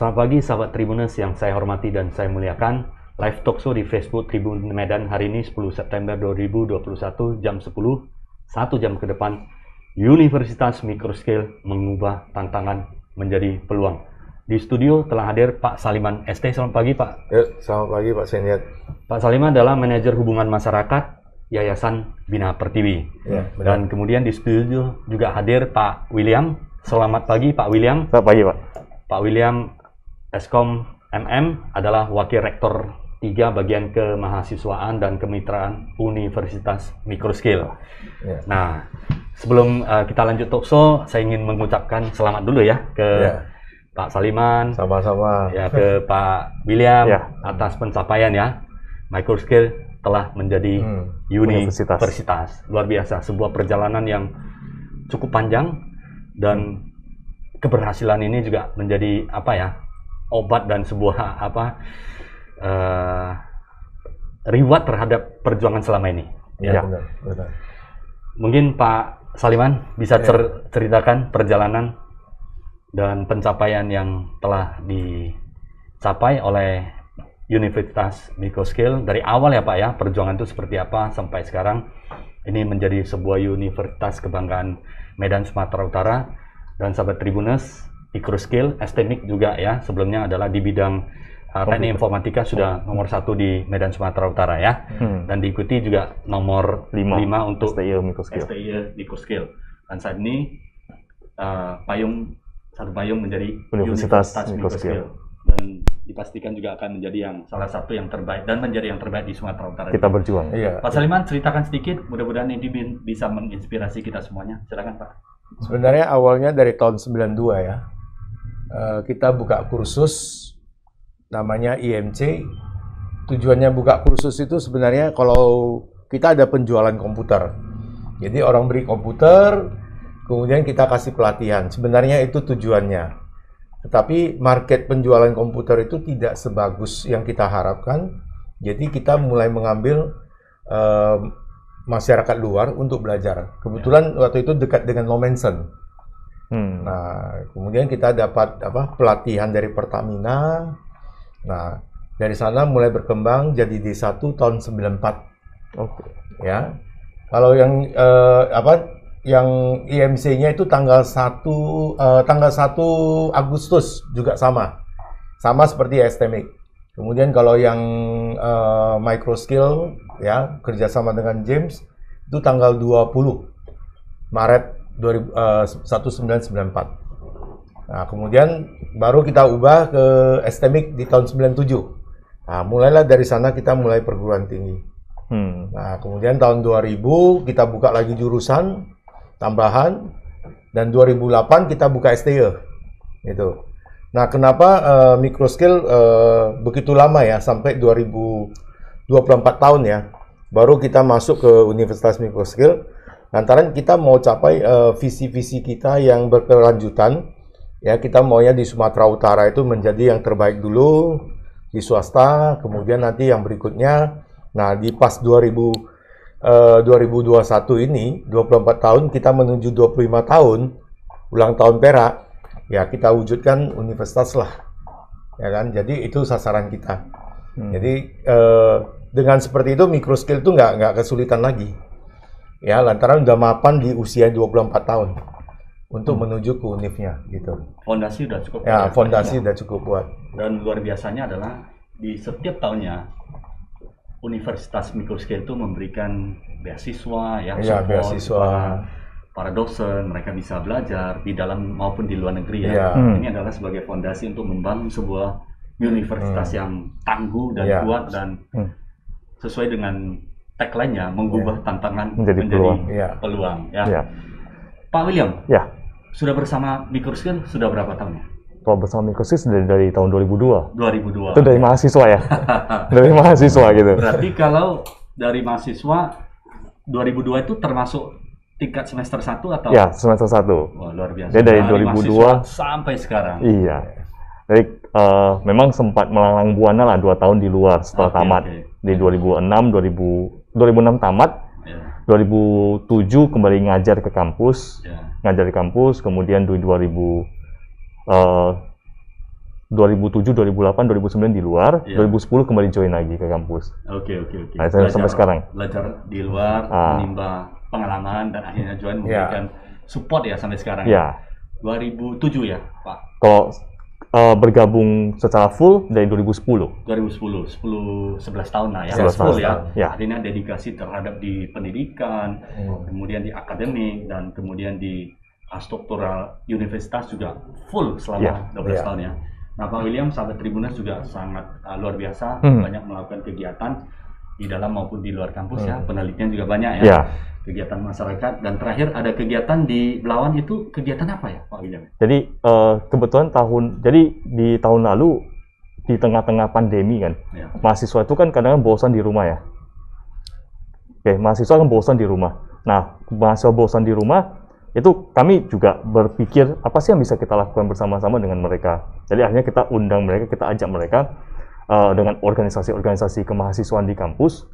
Selamat pagi sahabat Tribuners yang saya hormati dan saya muliakan. Live talk show di Facebook Tribun Medan hari ini 10 September 2021 jam 10, 1 jam ke depan. Universitas Microscale mengubah tantangan menjadi peluang. Di studio telah hadir Pak Saliman ST. Selamat pagi Pak. Selamat pagi Pak Seniat. Pak Saliman adalah manajer hubungan masyarakat Yayasan Bina Pertiwi. Ya, dan kemudian di studio juga hadir Pak William. Selamat pagi Pak William. Selamat pagi Pak. Pak William Eskom MM adalah Wakil Rektor 3 Bagian Kemahasiswaan dan Kemitraan Universitas Microscale. Ya. Nah, sebelum kita lanjut talk show, saya ingin mengucapkan selamat dulu ya ke Pak Saliman, Sama-sama. ya ke Pak William Ya. atas pencapaian ya. Microscale telah menjadi universitas. Luar biasa, sebuah perjalanan yang cukup panjang dan keberhasilan ini juga menjadi obat dan sebuah reward terhadap perjuangan selama ini. Ya, benar. Mungkin Pak Saliman bisa ceritakan perjalanan dan pencapaian yang telah dicapai oleh Universitas Microscale dari awal ya Pak ya, perjuangan itu seperti apa sampai sekarang ini menjadi sebuah universitas kebanggaan Medan Sumatera Utara. Dan sahabat Tribuners, Microscale, STMIC juga ya, sebelumnya adalah di bidang teknik informatika sudah nomor 1 di Medan Sumatera Utara ya. Dan diikuti juga nomor 5 untuk STI Microscale. Dan saat ini satu payung menjadi Universitas Microscale. Dan dipastikan juga akan menjadi salah satu yang terbaik dan menjadi yang terbaik di Sumatera Utara. Kita berjuang. Iya. Pak Saliman, ceritakan sedikit, mudah-mudahan ini bisa menginspirasi kita semuanya. Silakan Pak. Sebenarnya awalnya dari tahun 92 ya. Kita buka kursus namanya IMC. Tujuannya buka kursus itu sebenarnya kalau kita ada penjualan komputer. Jadi orang beri komputer, kemudian kita kasih pelatihan. Sebenarnya itu tujuannya. Tetapi market penjualan komputer itu tidak sebagus yang kita harapkan. Jadi kita mulai mengambil masyarakat luar untuk belajar. Kebetulan waktu itu dekat dengan Lomensen. Nah, kemudian kita dapat pelatihan dari Pertamina. Nah, dari sana mulai berkembang jadi D1 tahun 94. Oke. Ya. Kalau yang yang IMC-nya itu tanggal 1 Agustus juga sama. Sama seperti STMIC. Kemudian kalau yang Microscale ya kerjasama dengan James itu tanggal 20 Maret 1994. Nah, kemudian baru kita ubah ke STMIC di tahun 97. Nah, mulailah dari sana kita mulai perguruan tinggi. Nah, kemudian tahun 2000 kita buka lagi jurusan tambahan dan 2008 kita buka STE. Gitu. Nah, kenapa Microscale begitu lama ya, sampai 2024 tahun ya, baru kita masuk ke Universitas Microscale, lantaran kita mau capai visi-visi kita yang berkelanjutan, ya kita maunya di Sumatera Utara itu menjadi yang terbaik dulu, di swasta, kemudian nanti yang berikutnya, nah di pas 2021 ini, 24 tahun, kita menuju 25 tahun, ulang tahun Perak, ya kita wujudkan universitas lah, ya kan? Jadi itu sasaran kita. Jadi dengan seperti itu Microscale itu nggak kesulitan lagi, ya lantaran udah mapan di usia 24 tahun untuk menuju ke univnya, gitu. Fondasi udah cukup. Ya, fondasi udah cukup kuat. Dan luar biasanya adalah di setiap tahunnya Universitas Microscale itu memberikan beasiswa, support beasiswa. Para dosen, mereka bisa belajar di dalam maupun di luar negeri ya. Ini adalah sebagai fondasi untuk membangun sebuah universitas yang tangguh dan kuat dan sesuai dengan tagline-nya mengubah tantangan menjadi peluang. Ya. Pak William, sudah bersama Microscale sudah berapa tahun ya? Kalau bersama Microscale dari tahun 2002. 2002. Itu dari mahasiswa ya? Dari mahasiswa gitu. Berarti kalau dari mahasiswa 2002 itu termasuk tingkat semester 1 atau? Ya, semester 1. Wah, luar biasa. Jadi dari 2002 sampai sekarang. Iya. Jadi memang sempat melalang buana lah 2 tahun di luar setelah tamat. Di 2006 tamat. 2007 kembali ngajar ke kampus. Ngajar di kampus, kemudian di 2007, 2008, 2009 di luar, 2010 kembali join lagi ke kampus. Oke. Nah, sampai sekarang. Belajar di luar, menimba pengalaman dan akhirnya join memberikan support ya sampai sekarang. Ya. 2007 ya, Pak. Kalau bergabung secara full dari 2010. 11 tahun lah ya. 11 full tahun. ya. Artinya dedikasi terhadap di pendidikan, kemudian di akademik dan kemudian di struktural universitas juga full selama 12 tahun ya. Nah, Pak William, sahabat Tribuners juga sangat luar biasa, banyak melakukan kegiatan di dalam maupun di luar kampus ya, penelitian juga banyak ya, kegiatan masyarakat, dan terakhir ada kegiatan di Belawan. Itu kegiatan apa ya, Pak William? Jadi kebetulan di tahun lalu, di tengah-tengah pandemi kan, mahasiswa itu kan kadang-kadang bosan di rumah ya. Mahasiswa kan bosan di rumah. Nah, mahasiswa bosan di rumah, itu kami juga berpikir apa sih yang bisa kita lakukan bersama-sama dengan mereka. Jadi akhirnya kita undang mereka, kita ajak mereka dengan organisasi-organisasi kemahasiswaan di kampus.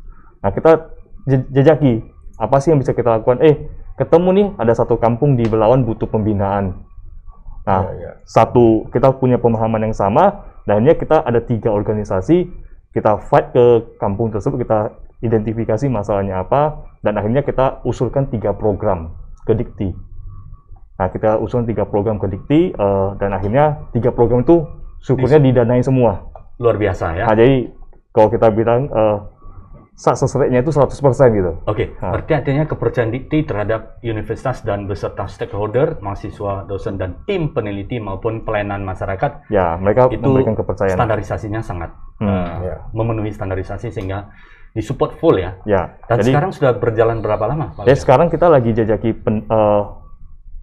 Nah, kita jejaki apa sih yang bisa kita lakukan. Ketemu nih ada satu kampung di Belawan butuh pembinaan. Nah, kita punya pemahaman yang sama, dan akhirnya kita ada 3 organisasi, kita fight ke kampung tersebut, kita identifikasi masalahnya apa, dan akhirnya kita usulkan 3 program ke Dikti. Nah, kita usulkan 3 program ke Dikti, dan akhirnya 3 program itu syukurnya didanai semua. Luar biasa ya. Nah, jadi kalau kita bilang sukses rate-nya itu 100% gitu. Oke, berarti artinya kepercayaan Dikti terhadap universitas dan beserta stakeholder, mahasiswa, dosen, dan tim peneliti maupun pelayanan masyarakat. Ya, mereka itu memberikan kepercayaan. Standarisasinya sangat memenuhi standarisasi sehingga disupport full ya. Dan jadi, sekarang sudah berjalan berapa lama, Pak? Sekarang kita lagi jajaki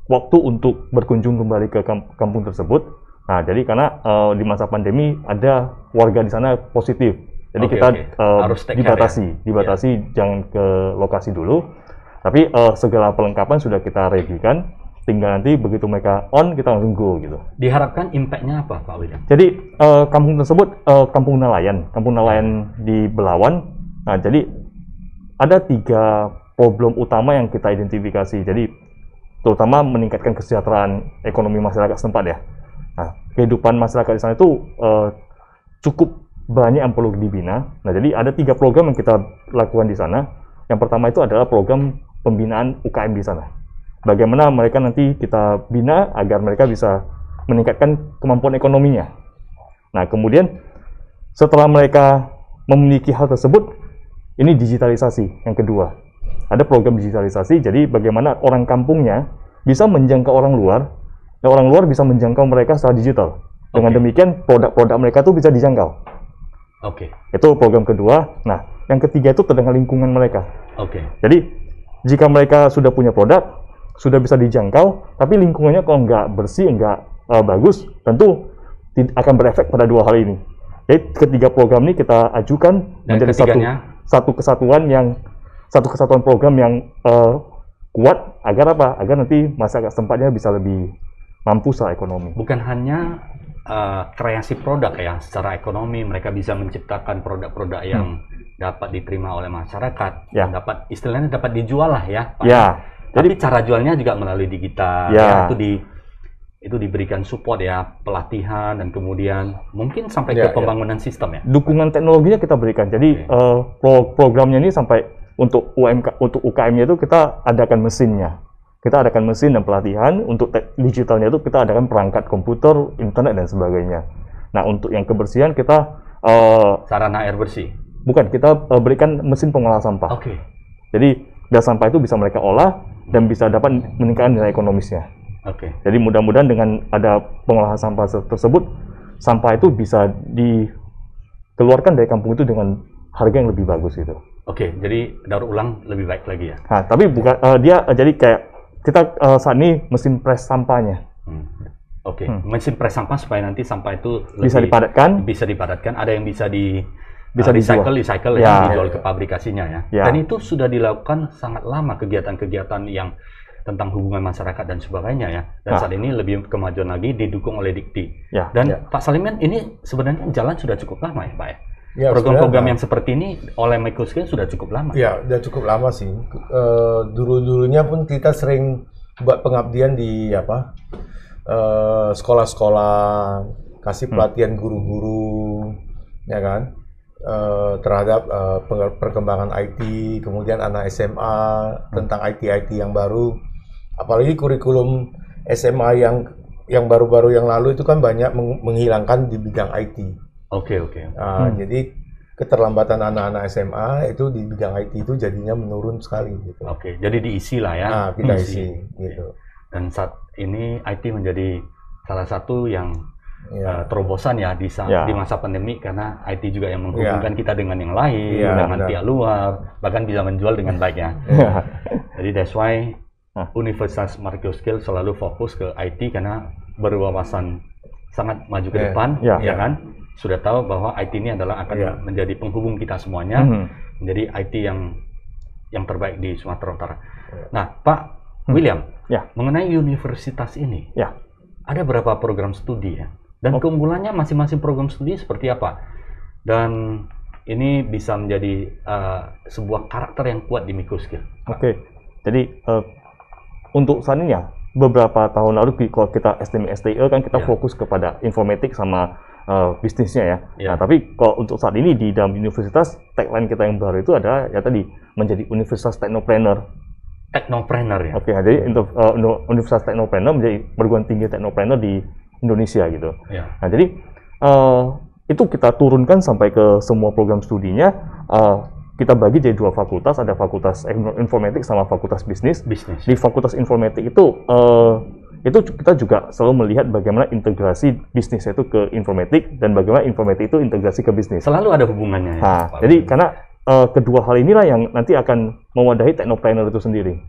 waktu untuk berkunjung kembali ke kampung tersebut. Nah, jadi karena di masa pandemi ada warga di sana positif, jadi kita harus dibatasi jangan ke lokasi dulu. Tapi segala perlengkapan sudah kita ready-kan, tinggal nanti begitu mereka on kita langsung go gitu. Diharapkan impact-nya apa, Pak William? Jadi kampung tersebut kampung nelayan di Belawan. Nah, jadi ada 3 problem utama yang kita identifikasi. Jadi terutama meningkatkan kesejahteraan ekonomi masyarakat setempat ya. Nah, kehidupan masyarakat di sana itu cukup banyak yang perlu dibina. Nah, jadi ada 3 program yang kita lakukan di sana. Yang pertama itu adalah program pembinaan UKM di sana. Bagaimana mereka nanti kita bina agar mereka bisa meningkatkan kemampuan ekonominya. Nah, kemudian setelah mereka memiliki hal tersebut, ini digitalisasi yang kedua. Ada program digitalisasi, jadi bagaimana orang kampungnya bisa menjangkau orang luar, dan orang luar bisa menjangkau mereka secara digital. Dengan demikian, produk-produk mereka tuh bisa dijangkau. Itu program kedua. Nah, yang ketiga itu tentang lingkungan mereka. Jadi, jika mereka sudah punya produk, sudah bisa dijangkau, tapi lingkungannya kalau nggak bersih, nggak bagus, tentu akan berefek pada 2 hal ini. Jadi, ketiga program ini kita ajukan menjadi satu kesatuan program yang kuat agar apa? Agar nanti masyarakat tempatnya bisa lebih mampu secara ekonomi. Bukan hanya kreasi produk ya, secara ekonomi mereka bisa menciptakan produk-produk yang dapat diterima oleh masyarakat, yang dapat istilahnya dapat dijual lah ya, Pak. Tapi cara jualnya juga melalui digital. Itu diberikan support ya, pelatihan dan kemudian mungkin sampai ke pembangunan sistem ya. Dukungan teknologinya kita berikan. Jadi programnya ini sampai untuk UKM-nya itu kita adakan mesinnya. Kita adakan mesin dan pelatihan. Untuk digitalnya itu kita adakan perangkat komputer, internet dan sebagainya. Nah, untuk yang kebersihan kita sarana air bersih. Bukan, kita berikan mesin pengolah sampah. Jadi gas sampah itu bisa mereka olah dan bisa dapat meningkatkan nilai ekonomisnya. Jadi mudah-mudahan dengan ada pengolahan sampah tersebut, sampah itu bisa dikeluarkan dari kampung itu dengan harga yang lebih bagus gitu. Jadi daur ulang lebih baik lagi ya. Nah, tapi bukan dia jadi kayak kita saat ini mesin press sampahnya. Mesin press sampah supaya nanti sampah itu bisa dipadatkan. Ada yang bisa recycle ya, dijual ke pabrikasinya ya. Dan itu sudah dilakukan sangat lama kegiatan-kegiatan yang tentang hubungan masyarakat dan sebagainya ya. Dan saat ini lebih kemajuan lagi didukung oleh Dikti. Dan Pak Saliman, ini sebenarnya jalan sudah cukup lama ya, Pak ya? Program-program yang seperti ini oleh Microscale sudah cukup lama. Sudah cukup lama sih. Dulu-dulunya pun kita sering buat pengabdian di sekolah-sekolah kasih pelatihan guru-guru, ya kan, terhadap perkembangan IT, kemudian anak SMA tentang IT yang baru, apalagi kurikulum SMA yang baru-baru yang lalu itu kan banyak menghilangkan di bidang IT. Oke. Jadi keterlambatan anak-anak SMA itu di bidang IT itu jadinya menurun sekali gitu. Oke, jadi diisi lah ya. Kita isi gitu. Dan saat ini IT menjadi salah satu yang terobosan ya di masa pandemi, karena IT juga yang menghubungkan kita dengan yang lain, dengan pihak luar, bahkan bisa menjual dengan baiknya. Jadi that's why Universitas Marco Skill selalu fokus ke IT karena berwawasan sangat maju ke depan, ya kan? Sudah tahu bahwa IT ini adalah akan menjadi penghubung kita semuanya, menjadi IT yang terbaik di Sumatera Utara. Nah, Pak William, mengenai universitas ini, ada berapa program studi ya? Dan keunggulannya masing-masing program studi seperti apa? Dan ini bisa menjadi sebuah karakter yang kuat di Microskill. Oke, jadi untuk saat ini ya, beberapa tahun lalu kalau kita STIL kan kita fokus kepada informatik sama bisnisnya ya. Nah, tapi kalau untuk saat ini di dalam universitas, tagline kita yang baru itu adalah ya tadi menjadi Universitas Technopreneur. Technopreneur ya? Oke, jadi untuk Universitas Technopreneur menjadi perguruan tinggi Technopreneur di Indonesia gitu. Nah, jadi itu kita turunkan sampai ke semua program studinya. Kita bagi jadi dua fakultas, ada fakultas informatik sama fakultas bisnis. Di fakultas informatik itu kita juga selalu melihat bagaimana integrasi bisnis itu ke informatik dan bagaimana informatik itu integrasi ke bisnis. Selalu ada hubungannya. Nah, jadi karena kedua hal inilah yang nanti akan mewadahi Technopreneur itu sendiri.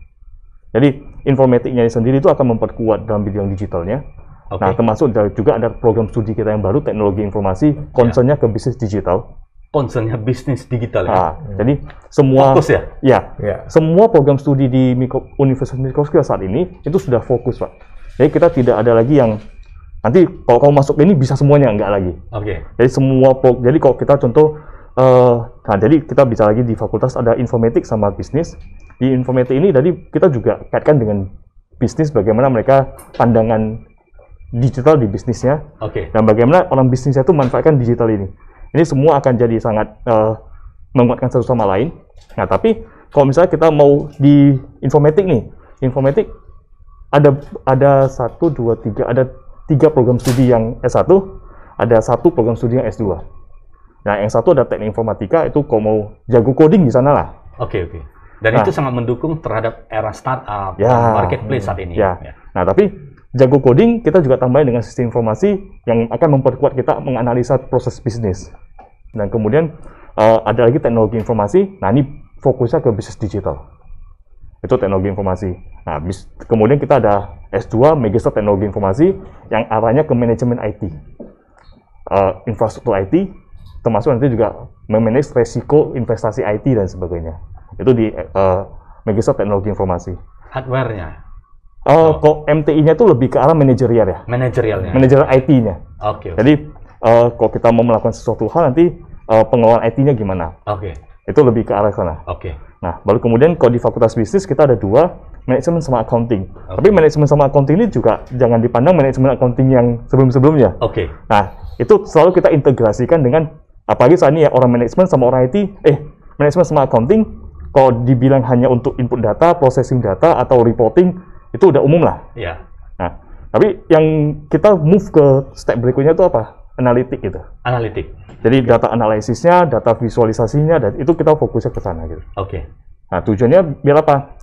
Jadi informatiknya sendiri itu akan memperkuat dalam bidang digitalnya. Nah, termasuk juga ada program studi kita yang baru, teknologi informasi, concernnya ke bisnis digital. Concernnya bisnis digital ya? Jadi semua fokus ya? Semua program studi di Universitas Microskill saat ini itu sudah fokus, Pak. Jadi kita tidak ada lagi yang nanti kalau kamu masuk ini bisa semuanya, enggak lagi. Jadi jadi kalau kita contoh, jadi kita bisa lagi di fakultas ada informatik sama bisnis. Di informatik ini tadi kita juga kaitkan dengan bisnis, bagaimana mereka pandangan digital di bisnisnya, dan bagaimana orang bisnisnya itu manfaatkan digital ini. Ini semua akan jadi sangat menguatkan satu sama lain. Nah, tapi kalau misalnya kita mau di informatik nih, informatik ada 1, 2, 3, ada 3 program studi yang S1, ada 1 program studi yang S2. Nah, yang satu ada teknik informatika, itu kalau mau jago coding di sana lah. Dan itu sangat mendukung terhadap era startup, marketplace saat ini. Nah, tapi jago coding kita juga tambahin dengan sistem informasi yang akan memperkuat kita menganalisa proses bisnis. Dan kemudian ada lagi teknologi informasi. Nah, ini fokusnya ke bisnis digital. Itu teknologi informasi. Nah, kemudian kita ada S2 Magister Teknologi Informasi yang arahnya ke manajemen IT, infrastruktur IT, termasuk nanti juga memanage resiko investasi IT dan sebagainya. Itu di Magister Teknologi Informasi. Hardware-nya? Kok MTI-nya itu lebih ke arah manajerial ya. Manajerialnya. Manajer IT-nya. Jadi kalau kita mau melakukan sesuatu hal nanti pengelolaan IT-nya gimana? Itu lebih ke arah sana. Nah, baru kemudian kalau di Fakultas Bisnis kita ada 2, manajemen sama accounting. Tapi manajemen sama accounting ini juga jangan dipandang manajemen accounting yang sebelum-sebelumnya. Nah, itu selalu kita integrasikan dengan apalagi saat ini ya orang manajemen sama orang IT, manajemen sama accounting kalau dibilang hanya untuk input data, processing data atau reporting itu udah umum lah. Nah, tapi yang kita move ke step berikutnya itu apa? Analitik gitu. Jadi data analisisnya, data visualisasinya, dan itu kita fokusnya ke sana gitu. Nah, tujuannya biar apa?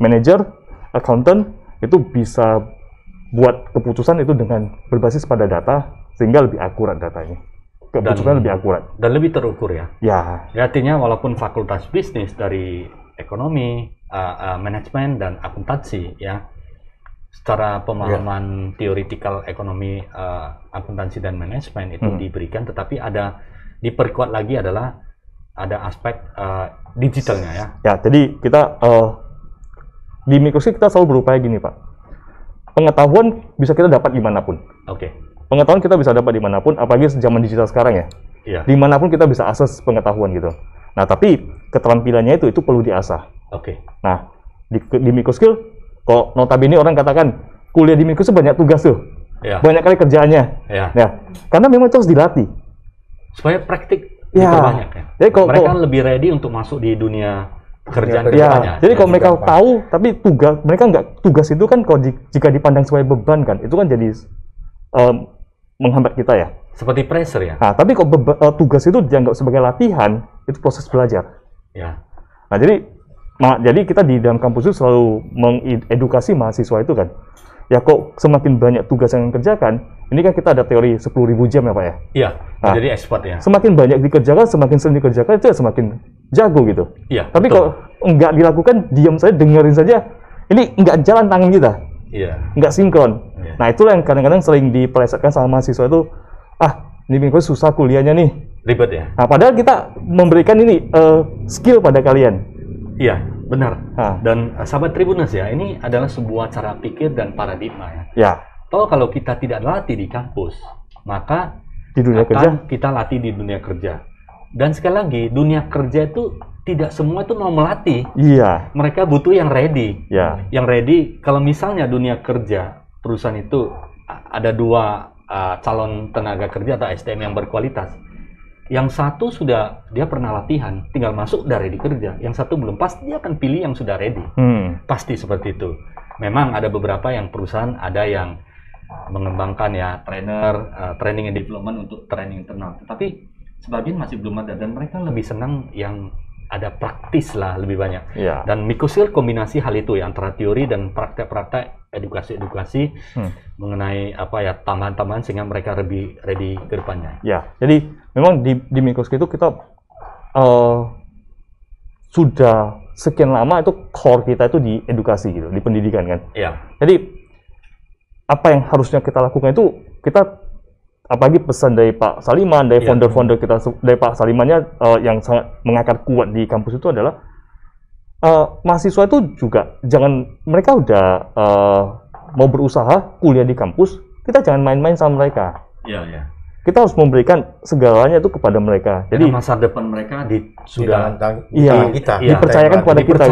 Manager, accountant itu bisa buat keputusan itu dengan berbasis pada data sehingga lebih akurat datanya. Keputusannya lebih akurat dan lebih terukur ya. Artinya walaupun fakultas bisnis dari ekonomi, manajemen dan akuntansi ya, secara pemahaman teoretikal ekonomi, akuntansi dan manajemen itu diberikan, tetapi ada diperkuat lagi adalah ada aspek digitalnya ya. Jadi kita di Microskill kita selalu berupaya gini, Pak. Pengetahuan bisa kita dapat dimanapun. Pengetahuan kita bisa dapat dimanapun, apalagi zaman digital sekarang ya. Dimanapun kita bisa akses pengetahuan gitu. Nah, tapi keterampilannya itu perlu diasah. Nah, di Microskill, kok notabene orang katakan kuliah di Microskill banyak tugas tuh. Ya. banyak kali kerjaannya. Ya. Nah, karena memang itu harus dilatih. Supaya praktik Ya. diperbanyak ya. Jadi kalau Mereka lebih ready untuk masuk di dunia pekerjaan Dunia kedepannya. ya, jadi kalau mereka gampang. tahu, tapi mereka nggak, tugas itu kan kalau jika dipandang sebagai beban kan, itu kan jadi menghambat kita ya. Seperti pressure ya. Nah, tapi kalau tugas itu dianggap sebagai latihan, itu proses belajar. Ya. Nah, jadi kita di dalam kampus itu selalu mengedukasi mahasiswa itu kan. Ya kok semakin banyak tugas yang dikerjakan, ini kan kita ada teori 10.000 jam ya Pak ya. Iya, Ah. jadi expert ya. Semakin banyak dikerjakan, semakin sering dikerjakan, itu semakin jago gitu. Iya. Tapi betul. kalau nggak dilakukan, diam saja, dengerin saja, ini nggak jalan tangan kita, Iya. nggak sinkron. Iya. Nah itulah yang kadang-kadang sering dipelesetkan sama mahasiswa itu, ini minggu susah kuliahnya nih. Ribet ya. Nah padahal kita memberikan ini skill pada kalian. Iya, benar. Ah. Dan sahabat Tribuners ya, ini adalah sebuah cara pikir dan paradigma ya. Ya, Kalau kita tidak latih di kampus, maka di dunia akan kerja. kita latih di dunia kerja. Dan sekali lagi, dunia kerja itu tidak semua itu mau melatih. Iya, Mereka butuh yang ready. ya, Yang ready, kalau misalnya dunia kerja, perusahaan itu ada dua calon tenaga kerja atau SDM yang berkualitas. Yang satu sudah, dia pernah latihan, tinggal masuk udah ready kerja. Yang satu belum, pasti dia akan pilih yang sudah ready. Pasti seperti itu. Memang ada beberapa yang perusahaan, ada yang mengembangkan ya training and development untuk training internal. Tetapi sebagian masih belum ada dan mereka lebih senang yang ada praktis lah lebih banyak. ya. Dan Microskill kombinasi hal itu ya, antara teori dan praktek-praktek edukasi mengenai tambahan-tambahan sehingga mereka lebih ready ke depannya. Ya, jadi memang di Microskill itu kita sudah sekian lama itu core kita itu di edukasi gitu, di pendidikan kan. Iya. Jadi apa yang harusnya kita lakukan itu kita apalagi pesan dari Pak Saliman, dari Iya. founder-founder kita, dari Pak Salimannya yang sangat mengakar kuat di kampus itu adalah mahasiswa itu juga mereka udah mau berusaha kuliah di kampus, kita jangan main-main sama mereka. Iya, iya. Kita harus memberikan segalanya itu kepada mereka. Jadi Jadi masa depan mereka sudah Iya. kita. Iya. dipercayakan kepada kita.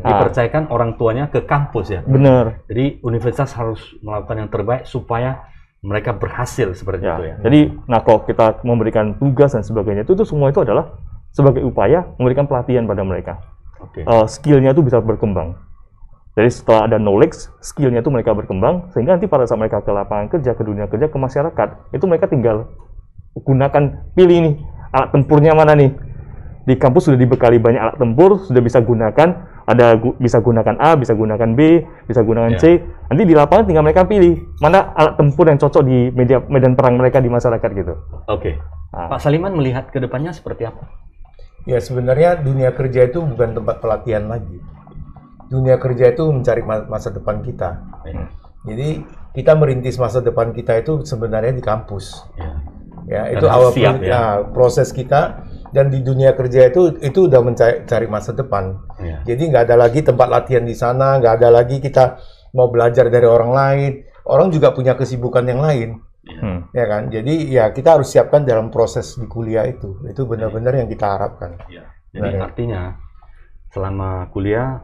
dipercayakan orang tuanya ke kampus ya. Benar. Jadi universitas harus melakukan yang terbaik supaya mereka berhasil seperti Ya. itu ya. Jadi, kalau kita memberikan tugas dan sebagainya itu semua itu adalah sebagai upaya memberikan pelatihan pada mereka. Oke. Skillnya itu bisa berkembang. Jadi setelah ada knowledge, skillnya itu mereka berkembang, sehingga nanti pada saat mereka ke lapangan kerja, ke dunia kerja, ke masyarakat, itu mereka tinggal pilih nih, alat tempurnya mana nih. Di kampus sudah dibekali banyak alat tempur, sudah bisa gunakan, bisa gunakan A, bisa gunakan B, bisa gunakan C. Nanti di lapangan tinggal mereka pilih, mana alat tempur yang cocok di medan perang mereka di masyarakat gitu. Oke. Nah. Pak Saliman melihat ke depannya seperti apa? Ya sebenarnya dunia kerja itu bukan tempat pelatihan lagi. Dunia kerja itu mencari masa depan kita. Ya. Jadi kita merintis masa depan kita itu sebenarnya di kampus. Ya. Ya, Dan itu harus awal siap, ya. proses kita, dan di dunia kerja itu udah mencari masa depan. Ya. Jadi nggak ada lagi tempat latihan di sana, nggak ada lagi kita mau belajar dari orang lain. Orang juga punya kesibukan yang lain, ya kan? Jadi ya kita harus siapkan dalam proses di kuliah itu benar-benar yang kita harapkan. Ya. Jadi artinya selama kuliah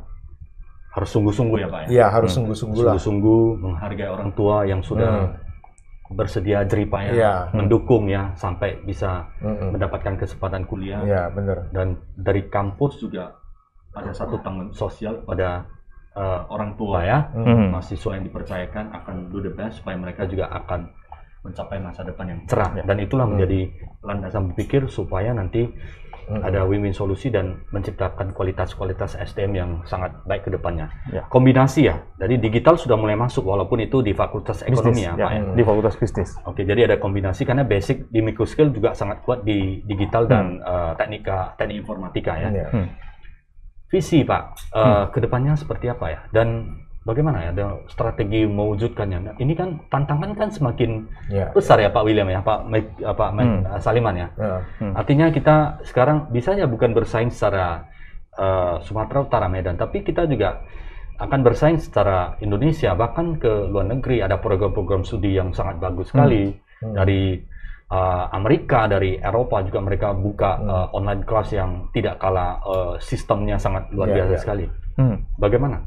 harus sungguh-sungguh ya Pak ya? Iya, harus sungguh-sungguh lah. Sungguh-sungguh menghargai orang tua yang sudah bersedia jeripaya Iya. mendukung ya sampai bisa Mm-mm. mendapatkan kesempatan kuliah. Iya, benar. Dan dari kampus juga ada satu tanggung sosial pada orang tua ya, mahasiswa yang dipercayakan akan do the best supaya mereka juga akan mencapai masa depan yang cerah. Dan itulah menjadi landasan berpikir supaya nanti ada win-win solusi dan menciptakan kualitas-kualitas SDM yang sangat baik ke depannya. Ya. Kombinasi ya, jadi digital sudah mulai masuk walaupun itu di fakultas ekonomi ya, Pak ya. Di fakultas bisnis. Oke, jadi ada kombinasi karena basic di Microskill juga sangat kuat di digital dan teknik informatika ya. Iya. Visi Pak, ke depannya seperti apa ya? Dan bagaimana ya ada strategi mewujudkannya? Nah, ini kan tantangan kan semakin besar ya Pak William ya, Pak Saliman ya. Artinya kita sekarang bisa ya bukan bersaing secara Sumatera Utara Medan, tapi kita juga akan bersaing secara Indonesia, bahkan ke luar negeri. Ada program-program studi yang sangat bagus sekali dari Amerika, dari Eropa juga mereka buka online kelas yang tidak kalah sistemnya sangat luar biasa sekali. Bagaimana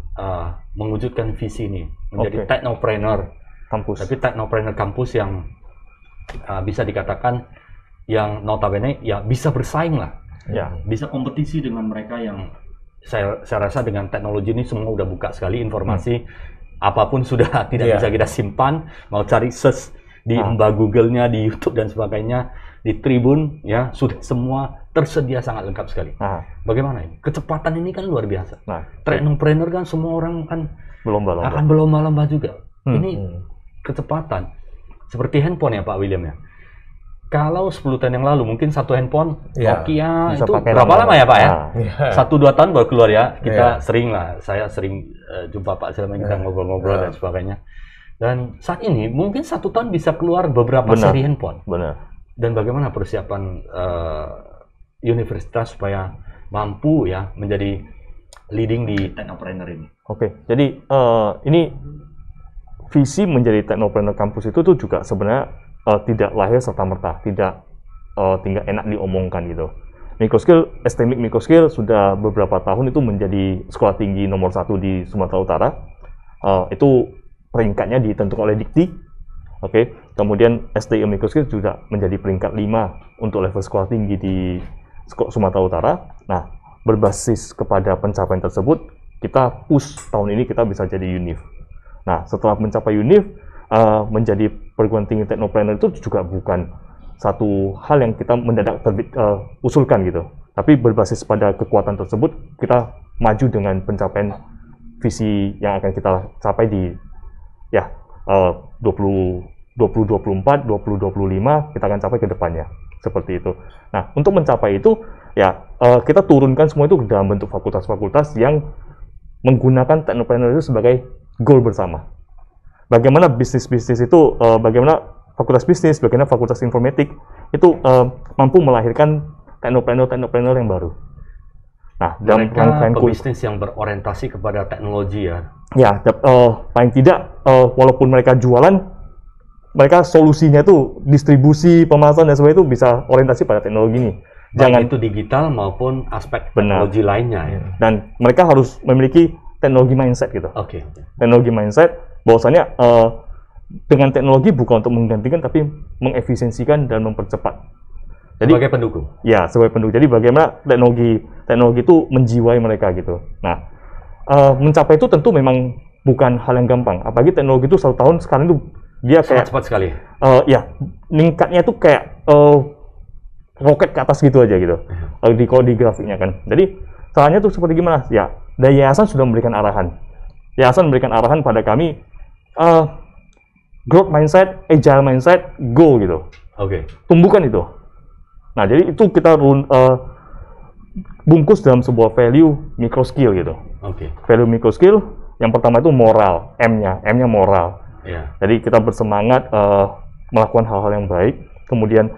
mewujudkan visi ini menjadi technopreneur kampus. Tapi Technopreneur kampus yang bisa dikatakan yang notabene ya bisa bersaing lah. Ya. Bisa kompetisi dengan mereka yang saya rasa dengan teknologi ini semua udah buka sekali informasi apapun sudah tidak bisa kita simpan, mau cari search di mbak Google-nya, di YouTube dan sebagainya, di Tribun ya sudah semua tersedia sangat lengkap sekali. Bagaimana ini? Kecepatan ini kan luar biasa. Technopreneur kan semua orang kan akan berlomba-lomba juga. Ini kecepatan seperti handphone ya Pak William ya. Kalau 10 tahun yang lalu mungkin satu handphone Nokia itu berapa lama ya Pak ya? 1-2 tahun baru keluar ya. Kita sering lah, saya sering jumpa Pak Saliman, kita ngobrol-ngobrol dan sebagainya. Dan saat ini mungkin 1 tahun bisa keluar beberapa seri handphone. Dan bagaimana persiapan universitas supaya mampu ya menjadi leading di Technopreneur ini? Oke, jadi ini visi menjadi Technopreneur kampus itu tuh juga sebenarnya tidak lahir serta-merta, tidak enak diomongkan gitu. Microskill, STMIC Microskill sudah beberapa tahun itu menjadi sekolah tinggi nomor 1 di Sumatera Utara. Itu peringkatnya ditentukan oleh Dikti. Oke. Kemudian STI Microskill juga menjadi peringkat 5 untuk level sekolah tinggi di Sumatera Utara. Nah, berbasis kepada pencapaian tersebut, kita push tahun ini kita bisa jadi UNIF. Nah, setelah mencapai UNIF, menjadi perguruan tinggi Technopreneur itu juga bukan satu hal yang kita mendadak usulkan gitu. Tapi berbasis pada kekuatan tersebut, kita maju dengan pencapaian visi yang akan kita capai di 2024, 2025 kita akan capai ke depannya. Seperti itu. Nah, untuk mencapai itu ya kita turunkan semua itu dalam bentuk fakultas-fakultas yang menggunakan Technopreneur itu sebagai goal bersama. Bagaimana bisnis-bisnis itu, bagaimana fakultas bisnis, bagaimana fakultas informatik itu mampu melahirkan Technopreneur yang baru. Nah, dalam rangkaian bisnis yang berorientasi kepada teknologi ya. Ya, paling tidak walaupun mereka jualan, mereka solusinya itu distribusi, pemasaran dan sebagainya itu bisa orientasi pada teknologi ini. Jangan itu digital maupun aspek teknologi lainnya ya. Dan mereka harus memiliki teknologi mindset gitu. Teknologi mindset bahwasanya dengan teknologi bukan untuk menggantikan tapi mengefisiensikan dan mempercepat. Jadi sebagai pendukung. Ya, sebagai pendukung. Jadi bagaimana teknologi itu menjiwai mereka gitu. Nah, mencapai itu tentu memang bukan hal yang gampang. Apalagi teknologi itu 1 tahun sekarang itu dia kayak cepat sekali. Ya, meningkatnya itu kayak roket ke atas gitu aja gitu. Kalau di grafiknya kan. Jadi caranya tuh seperti gimana? Ya, dari yayasan sudah memberikan arahan. Yayasan memberikan arahan pada kami growth mindset, agile mindset, go gitu. Tumbuhkan itu. Nah, jadi itu kita bungkus dalam sebuah value micro skill gitu. Value micro skill yang pertama itu moral, M-nya moral. Jadi kita bersemangat melakukan hal-hal yang baik. Kemudian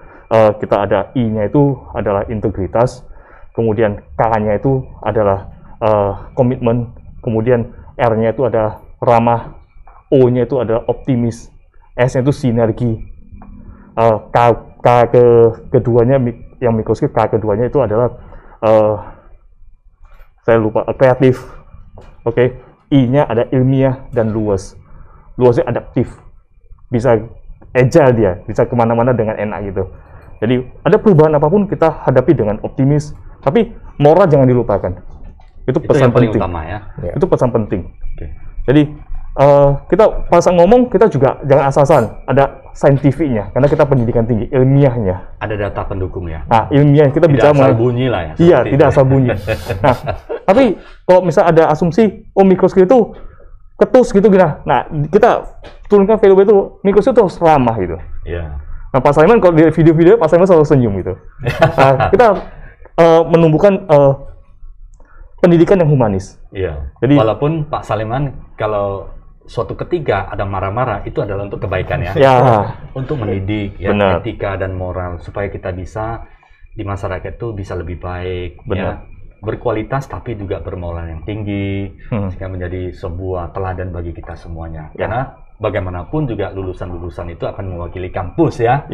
kita ada I-nya itu adalah integritas. Kemudian K-nya itu adalah komitmen. Kemudian R-nya itu adalah ramah. O-nya itu adalah optimis. S-nya itu sinergi. Keduanya yang microskill, K keduanya itu adalah saya lupa, kreatif. I-nya ada ilmiah dan luas. Luasnya adaptif. Bisa agile dia, bisa kemana-mana dengan enak gitu. Jadi ada perubahan apapun kita hadapi dengan optimis. Tapi moral jangan dilupakan. Itu pesan paling penting. Utama ya. Itu pesan penting. Jadi kita pas ngomong kita juga jangan asal-asalan, ada saintifiknya karena kita pendidikan tinggi, ilmiahnya. Ada data pendukung ya. Nah, ilmiah kita tidak bicara asal bunyi lah ya. Iya, tidak asal bunyi. Nah, tapi kalau misal ada asumsi microskill itu ketus gitu nah kita turunkan value itu microskill itu harus ramah gitu. Nah, Pak Saliman kalau di video-video Pak Saliman selalu senyum gitu. Nah, kita menumbuhkan pendidikan yang humanis. Jadi walaupun Pak Saliman kalau suatu ketika ada marah-marah itu adalah untuk kebaikan ya. Untuk mendidik ya, etika dan moral supaya kita bisa di masyarakat itu bisa lebih baik ya. Berkualitas tapi juga bermoral yang tinggi sehingga menjadi sebuah teladan bagi kita semuanya. Karena bagaimanapun juga lulusan-lulusan itu akan mewakili kampus ya.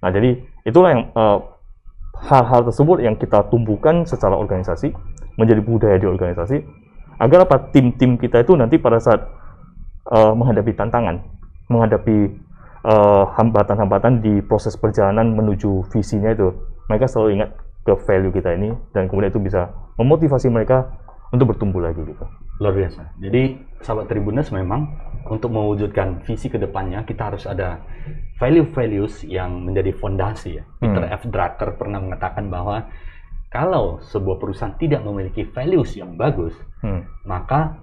Nah, jadi itulah yang hal-hal tersebut yang kita tumbuhkan secara organisasi menjadi budaya di organisasi agar tim-tim kita itu nanti pada saat menghadapi tantangan menghadapi hambatan-hambatan di proses perjalanan menuju visinya itu, mereka selalu ingat ke value kita ini, dan kemudian itu bisa memotivasi mereka untuk bertumbuh lagi gitu. Luar biasa. Jadi sahabat Tribuners, memang untuk mewujudkan visi ke depannya kita harus ada values yang menjadi fondasi ya. Peter F. Drucker pernah mengatakan bahwa kalau sebuah perusahaan tidak memiliki values yang bagus, maka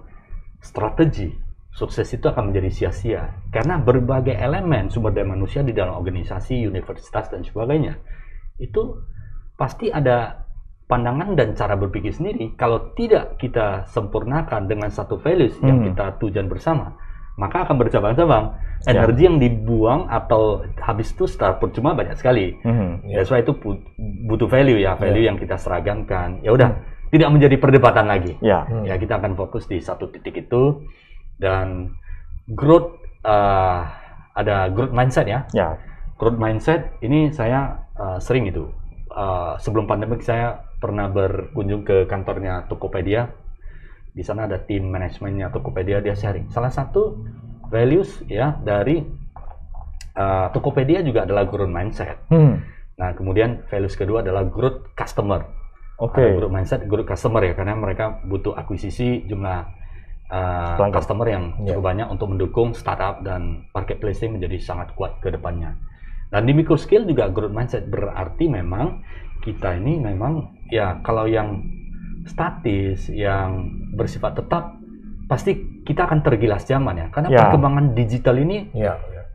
strategi sukses itu akan menjadi sia-sia. Karena berbagai elemen sumber daya manusia di dalam organisasi, universitas, dan sebagainya, itu pasti ada pandangan dan cara berpikir sendiri. Kalau tidak kita sempurnakan dengan satu values yang kita tujuan bersama, maka akan bercabang-cabang. Energi yang dibuang atau habis itu secara percuma banyak sekali. That's why itu butuh value ya, value yang kita seragamkan. Ya udah, tidak menjadi perdebatan lagi. Ya, kita akan fokus di satu titik itu. Dan growth, ada growth mindset ya. Growth mindset ini saya sering itu. Sebelum pandemik saya pernah berkunjung ke kantornya Tokopedia. Di sana ada tim manajemennya Tokopedia, dia sharing. Salah satu values ya dari Tokopedia juga adalah growth mindset. Nah, kemudian values kedua adalah growth customer. Growth mindset, growth customer ya, karena mereka butuh akuisisi jumlah customer yang cukup banyak untuk mendukung startup, dan marketplace menjadi sangat kuat ke depannya. Dan di microskill juga growth mindset berarti memang kita ini memang ya, kalau yang statis, yang bersifat tetap, pasti kita akan tergilas zaman ya, karena perkembangan digital ini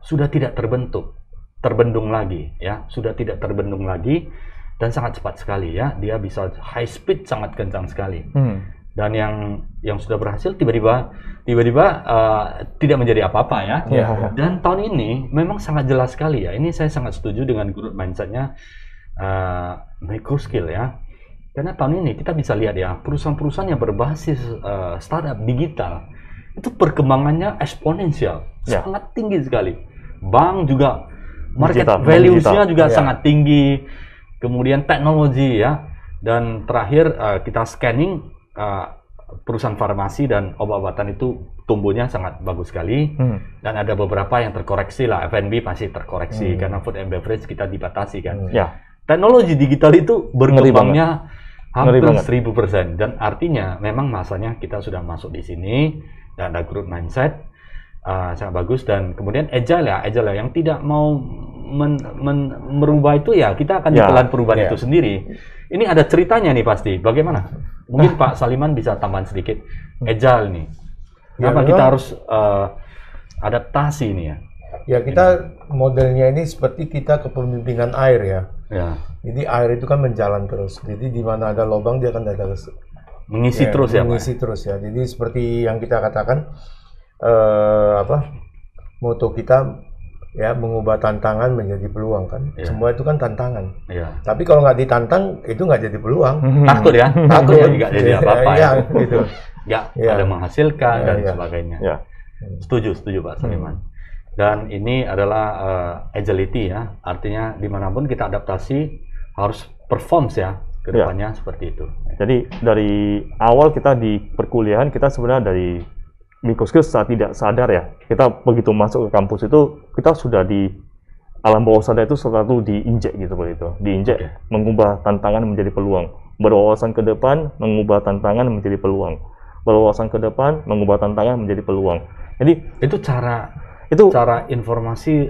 sudah tidak terbendung lagi ya, sudah tidak terbendung lagi, dan sangat cepat sekali ya, dia bisa high speed sangat kencang sekali. Dan yang sudah berhasil tiba-tiba tidak menjadi apa-apa ya. Dan tahun ini memang sangat jelas sekali ya, ini saya sangat setuju dengan growth mindsetnya microskill ya. Karena tahun ini kita bisa lihat ya, perusahaan-perusahaan yang berbasis startup digital itu perkembangannya eksponensial, sangat tinggi sekali. Bank juga market values-nya juga sangat tinggi. Kemudian teknologi ya, dan terakhir kita scanning perusahaan farmasi dan obat-obatan itu tumbuhnya sangat bagus sekali. Dan ada beberapa yang terkoreksi lah, F&B pasti terkoreksi karena food and beverage kita dibatasi kan. Teknologi digital itu berkembangnya hampir 1000%, dan artinya memang masanya kita sudah masuk di sini, dan ada growth mindset sangat bagus. Dan kemudian agile ya, yang tidak mau merubah itu ya, kita akan ditelan perubahan itu sendiri. Ini ada ceritanya nih pasti. Bagaimana? Mungkin Pak Saliman bisa tambahan sedikit. Agile nih, kenapa kita harus adaptasi ini ya? Ya, kita modelnya ini seperti kita kepemimpinan air ya. Jadi air itu kan menjalan terus. Jadi di mana ada lubang dia akan ada mengisi terus ya, mengisi terus ya. Jadi seperti yang kita katakan, moto kita ya, mengubah tantangan menjadi peluang kan. Semua itu kan tantangan. Tapi kalau nggak ditantang itu nggak jadi peluang. Takut ya, takut ya, nggak jadi apa-apa ya. Gitu. Nggak ada menghasilkan dan sebagainya. Setuju Pak Saliman. Dan ini adalah agility ya, artinya dimanapun kita adaptasi harus perform ya ke depannya seperti itu. Jadi dari awal kita di perkuliahan, kita sebenarnya dari microskill saat tidak sadar ya, kita begitu masuk ke kampus itu kita sudah di alam bawah sadar itu selalu diinjek gitu begitu, diinjek mengubah tantangan menjadi peluang, berwawasan ke depan mengubah tantangan menjadi peluang, berwawasan ke depan mengubah tantangan menjadi peluang. Jadi itu cara informasi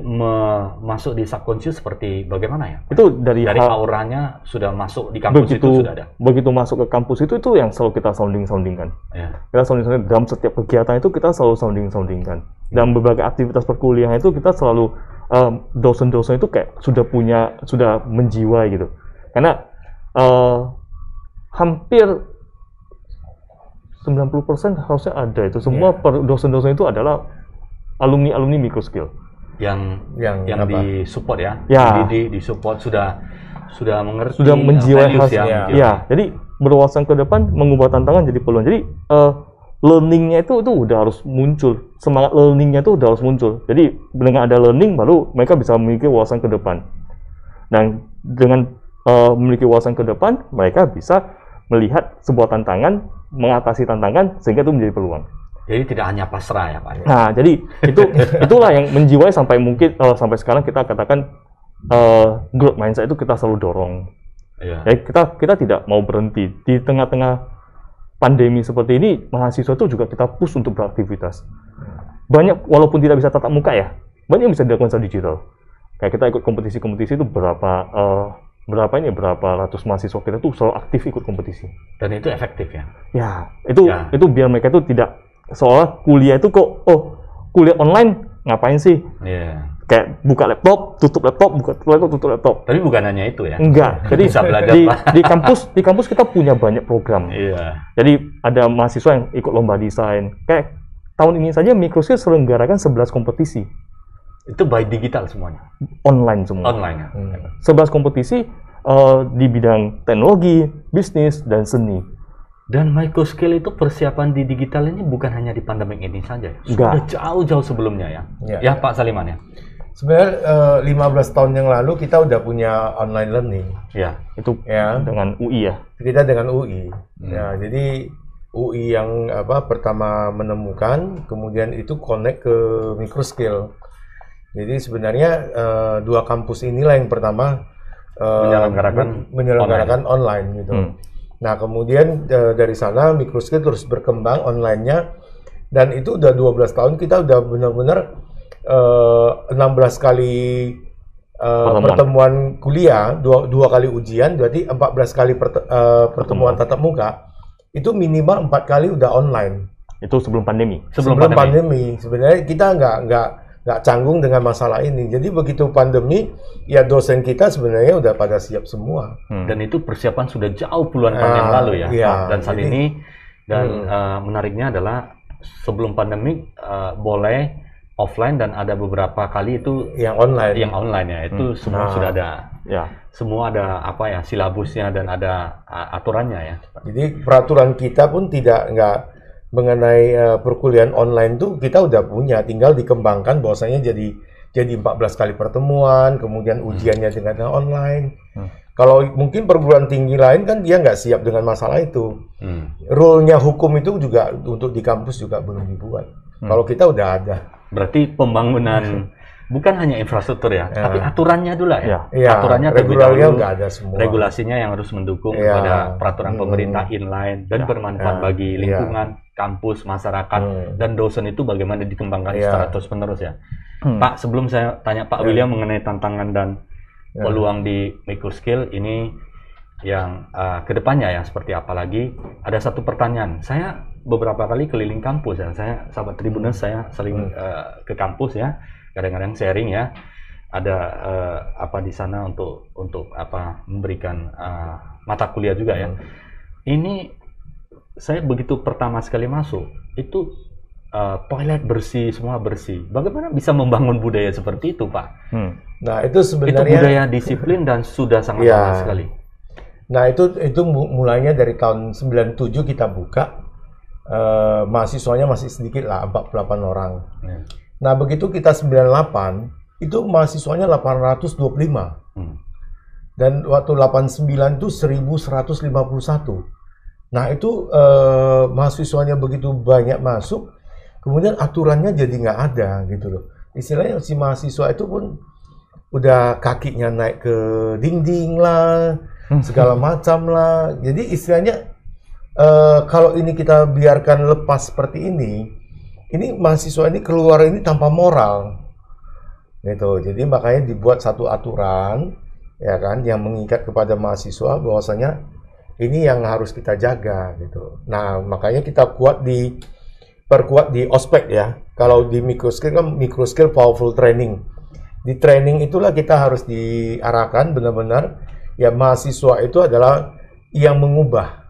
masuk di subconscious seperti bagaimana ya? Itu dari auranya sudah masuk di kampus, itu sudah ada. Begitu masuk ke kampus itu yang selalu kita soundingkan. Kita sounding dalam setiap kegiatan itu kita selalu soundingkan. Dalam berbagai aktivitas perkuliahan itu kita selalu dosen-dosen itu kayak sudah menjiwai gitu. Karena hampir 90% harusnya ada itu. Semua dosen-dosen itu adalah alumni microskill yang di support ya, di support sudah mengerti, sudah menjiwai hasil. Jadi berwawasan ke depan mengubah tantangan jadi peluang. Jadi learningnya itu udah harus muncul, semangat learningnya itu udah harus muncul. Jadi dengan ada learning baru mereka bisa memiliki wawasan ke depan. Dan dengan memiliki wawasan ke depan, mereka bisa melihat sebuah tantangan, mengatasi tantangan sehingga itu menjadi peluang. Jadi tidak hanya pasrah ya Pak. Nah, jadi itulah yang menjiwai sampai mungkin sampai sekarang kita katakan growth mindset itu kita selalu dorong. Iya. Ya, kita tidak mau berhenti di tengah-tengah pandemi seperti ini. Mahasiswa itu juga kita push untuk beraktivitas. Banyak, walaupun tidak bisa tatap muka ya, banyak yang bisa dilakukan secara digital. Kayak kita ikut kompetisi-kompetisi itu berapa ratus mahasiswa kita tuh selalu aktif ikut kompetisi. Dan itu efektif ya. Ya, itu biar mereka itu tidak seolah kuliah itu kok kuliah online ngapain sih? Iya. Kayak buka laptop, tutup laptop, buka laptop, tutup laptop. Tapi bukan hanya itu ya. Enggak. Jadi bisa belajar di kampus kita punya banyak program. Iya. Jadi ada mahasiswa yang ikut lomba desain. Kayak tahun ini saja Microskill selenggarakan 11 kompetisi. Itu by digital semuanya. Online semua. Online ya. 11 kompetisi di bidang teknologi, bisnis, dan seni. Dan Microskill itu persiapan di digital ini bukan hanya di pandemi ini saja ya. Sudah Enggak. jauh-jauh sebelumnya ya. Ya. Ya Pak Saliman ya. Sebenarnya 15 tahun yang lalu kita udah punya online learning. Ya. Itu Ya. dengan UI ya. Kita dengan UI. Ya, jadi UI yang pertama menemukan, kemudian itu connect ke Microskill. Jadi sebenarnya dua kampus inilah yang pertama menyelenggarakan online gitu. Nah, kemudian dari sana Microskill terus berkembang online-nya, dan itu udah 12 tahun kita udah benar-benar 16 kali pertemuan kuliah, dua kali ujian, berarti 14 kali pertemuan tatap muka. Itu minimal 4 kali udah online. Itu sebelum pandemi. Sebelum pandemi. Sebenarnya kita nggak canggung dengan masalah ini. Jadi begitu pandemi, ya dosen kita sebenarnya udah pada siap semua. Dan itu persiapan sudah jauh puluhan tahun yang lalu ya. Iya, Dan saat ini, menariknya adalah sebelum pandemi boleh offline, dan ada beberapa kali itu yang online. Yang online ya. Itu semua sudah ada. Ya. Semua ada silabusnya dan ada aturannya ya. Jadi peraturan kita pun nggak mengenai perkuliahan online tuh kita udah punya, tinggal dikembangkan bahwasanya jadi 14 kali pertemuan, kemudian ujiannya dengan online. Kalau mungkin perguruan tinggi lain kan dia nggak siap dengan masalah itu. Rule-nya hukum itu juga untuk di kampus juga belum dibuat. Kalau kita udah ada. Berarti pembangunan bukan hanya infrastruktur ya, tapi aturannya dulu ya. Aturannya regulasinya nggak ada semua. Regulasinya yang harus mendukung kepada peraturan pemerintah inline dan bermanfaat bagi lingkungan, kampus, masyarakat, dan dosen itu bagaimana dikembangkan secara terus-menerus ya. Pak, sebelum saya tanya Pak William mengenai tantangan dan peluang di Microskill ini yang kedepannya ya seperti apa lagi, ada satu pertanyaan. Saya beberapa kali keliling kampus ya, saya sahabat Tribuners, saya sering ke kampus ya, kadang-kadang sharing ya, ada di sana untuk memberikan mata kuliah juga ya. Ini saya begitu pertama sekali masuk itu toilet bersih, semua bersih. Bagaimana bisa membangun budaya seperti itu, Pak? Nah, itu sebenarnya itu budaya disiplin dan sudah sangat lama sekali. Nah, itu mulainya dari tahun 97 kita buka. Mahasiswanya masih sedikit lah, 48 orang. Nah, begitu kita 98, itu mahasiswanya 825. Dan waktu 89 itu 1151. Nah, itu mahasiswanya begitu banyak masuk, kemudian aturannya jadi nggak ada gitu loh. Istilahnya si mahasiswa itu pun udah kakinya naik ke dinding lah, segala macam lah. Jadi istilahnya kalau ini kita biarkan lepas seperti ini mahasiswa ini keluar ini tanpa moral, gitu. Jadi makanya dibuat satu aturan, ya kan, yang mengikat kepada mahasiswa bahwasanya ini yang harus kita jaga, gitu. Nah, makanya kita perkuat di ospek ya. Kalau di Microskill kan Microskill powerful training. Di training itulah kita harus diarahkan benar-benar ya, mahasiswa itu adalah yang mengubah,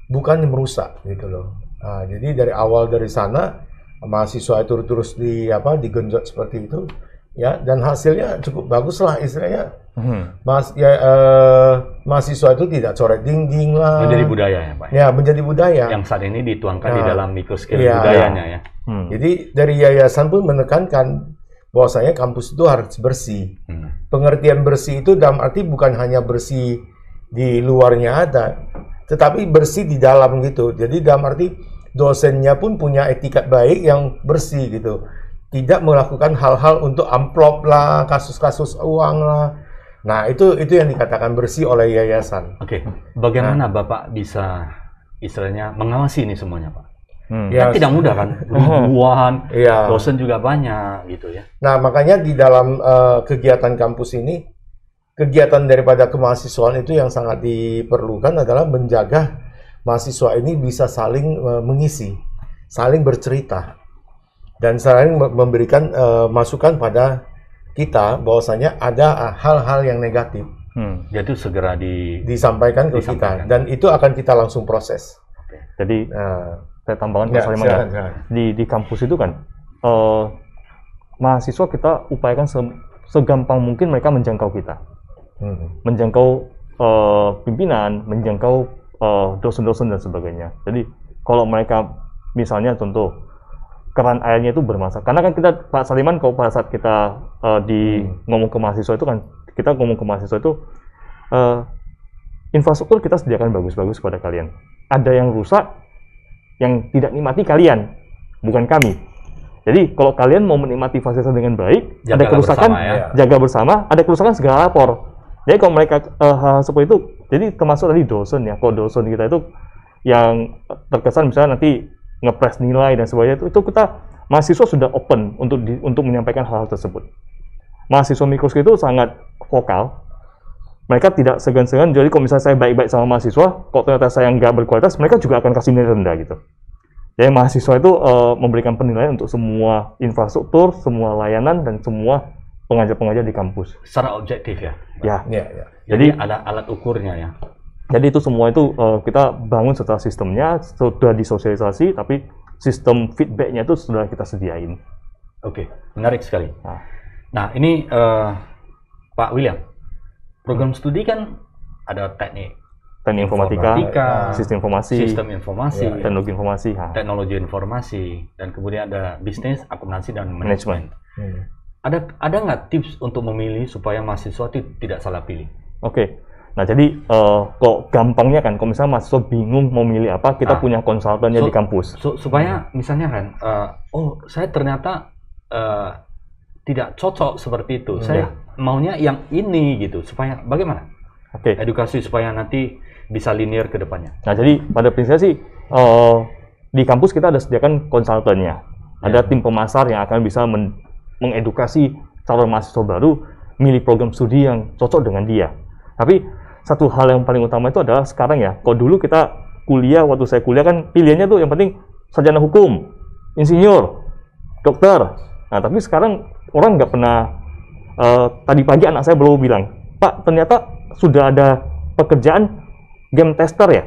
bukan yang merusak, gitu loh. Nah, jadi dari awal dari sana mahasiswa itu terus digenjot seperti itu ya, dan hasilnya cukup bagus lah istilahnya. Mahasiswa itu tidak coret dinding lah. Menjadi budaya ya, Pak. Ya, menjadi budaya. Yang saat ini dituangkan di dalam Microskill budayanya ya. Jadi dari yayasan pun menekankan bahwasanya kampus itu harus bersih. Pengertian bersih itu dalam arti bukan hanya bersih di luarnya ada, tetapi bersih di dalam gitu. Jadi dalam arti dosennya pun punya etikat baik yang bersih gitu. Tidak melakukan hal-hal untuk amplop lah, kasus-kasus uang lah. Nah, itu yang dikatakan bersih oleh yayasan. Oke, bagaimana Bapak bisa istilahnya mengawasi ini semuanya, Pak? Ya, Kan tidak mudah kan, ribuan, Iya. dosen juga banyak gitu ya. Nah, makanya di dalam kegiatan kampus ini, kegiatan daripada kemahasiswaan itu yang sangat diperlukan adalah menjaga mahasiswa ini bisa saling mengisi, saling bercerita, dan saling memberikan masukan pada kita bahwasanya ada hal-hal yang negatif Jadi segera disampaikan ke kita, dan itu akan kita langsung proses. Jadi saya tambahkan Ya, Mas Saliman ya. silakan. Di kampus itu kan mahasiswa kita upayakan segampang mungkin mereka menjangkau kita, menjangkau pimpinan, menjangkau dosen-dosen dan sebagainya. Jadi kalau mereka misalnya contoh keran airnya itu bermasalah, karena kan kita Pak Saliman kalau pada saat kita ngomong ke mahasiswa itu kan kita ngomong ke mahasiswa itu infrastruktur kita sediakan bagus-bagus kepada kalian. Ada yang rusak yang tidak nikmati kalian, bukan kami. Jadi kalau kalian mau menikmati fasilitas dengan baik, ada kerusakan, bersama, ya. jaga bersama, ada kerusakan segala lapor. Jadi kalau mereka hal seperti itu, jadi termasuk tadi dosen ya, kalau dosen kita itu yang terkesan misalnya nanti ngepres nilai dan sebagainya, itu kita mahasiswa sudah open untuk menyampaikan hal-hal tersebut. Mahasiswa mikroskop itu sangat vokal. Mereka tidak segan-segan, jadi kalau misalnya saya baik-baik sama mahasiswa, kok ternyata saya nggak berkualitas, mereka juga akan kasih nilai rendah gitu. Jadi mahasiswa itu memberikan penilaian untuk semua infrastruktur, semua layanan, dan semua pengajar-pengajar di kampus. Secara objektif ya. Ya. Jadi ada alat ukurnya ya. Jadi itu semua itu kita bangun setelah sistemnya, sudah disosialisasi, tapi sistem feedbacknya itu sudah kita sediain. Oke, menarik sekali. Nah ini Pak William. Program studi kan ada teknik informatika, sistem informasi, teknologi informasi, teknologi informasi, dan kemudian ada bisnis, akuntansi, dan manajemen. Ada nggak tips untuk memilih supaya mahasiswa tidak salah pilih? Oke. Nah jadi kok gampangnya kan, kalau misalnya mahasiswa bingung mau milih apa, kita punya konsultannya di kampus. Supaya misalnya kan, saya ternyata tidak cocok seperti itu. Saya maunya yang ini gitu. Supaya bagaimana? Edukasi supaya nanti bisa linear ke depannya. Nah jadi pada prinsipnya sih di kampus kita ada sediakan konsultannya. Ada tim pemasar yang akan bisa mengedukasi calon mahasiswa baru milih program studi yang cocok dengan dia. Tapi satu hal yang paling utama itu adalah sekarang ya, kalau dulu kita kuliah, waktu saya kuliah kan pilihannya tuh yang penting sarjana hukum, insinyur, dokter. Nah tapi sekarang orang nggak pernah, tadi pagi anak saya baru bilang, Pak ternyata sudah ada pekerjaan game tester ya?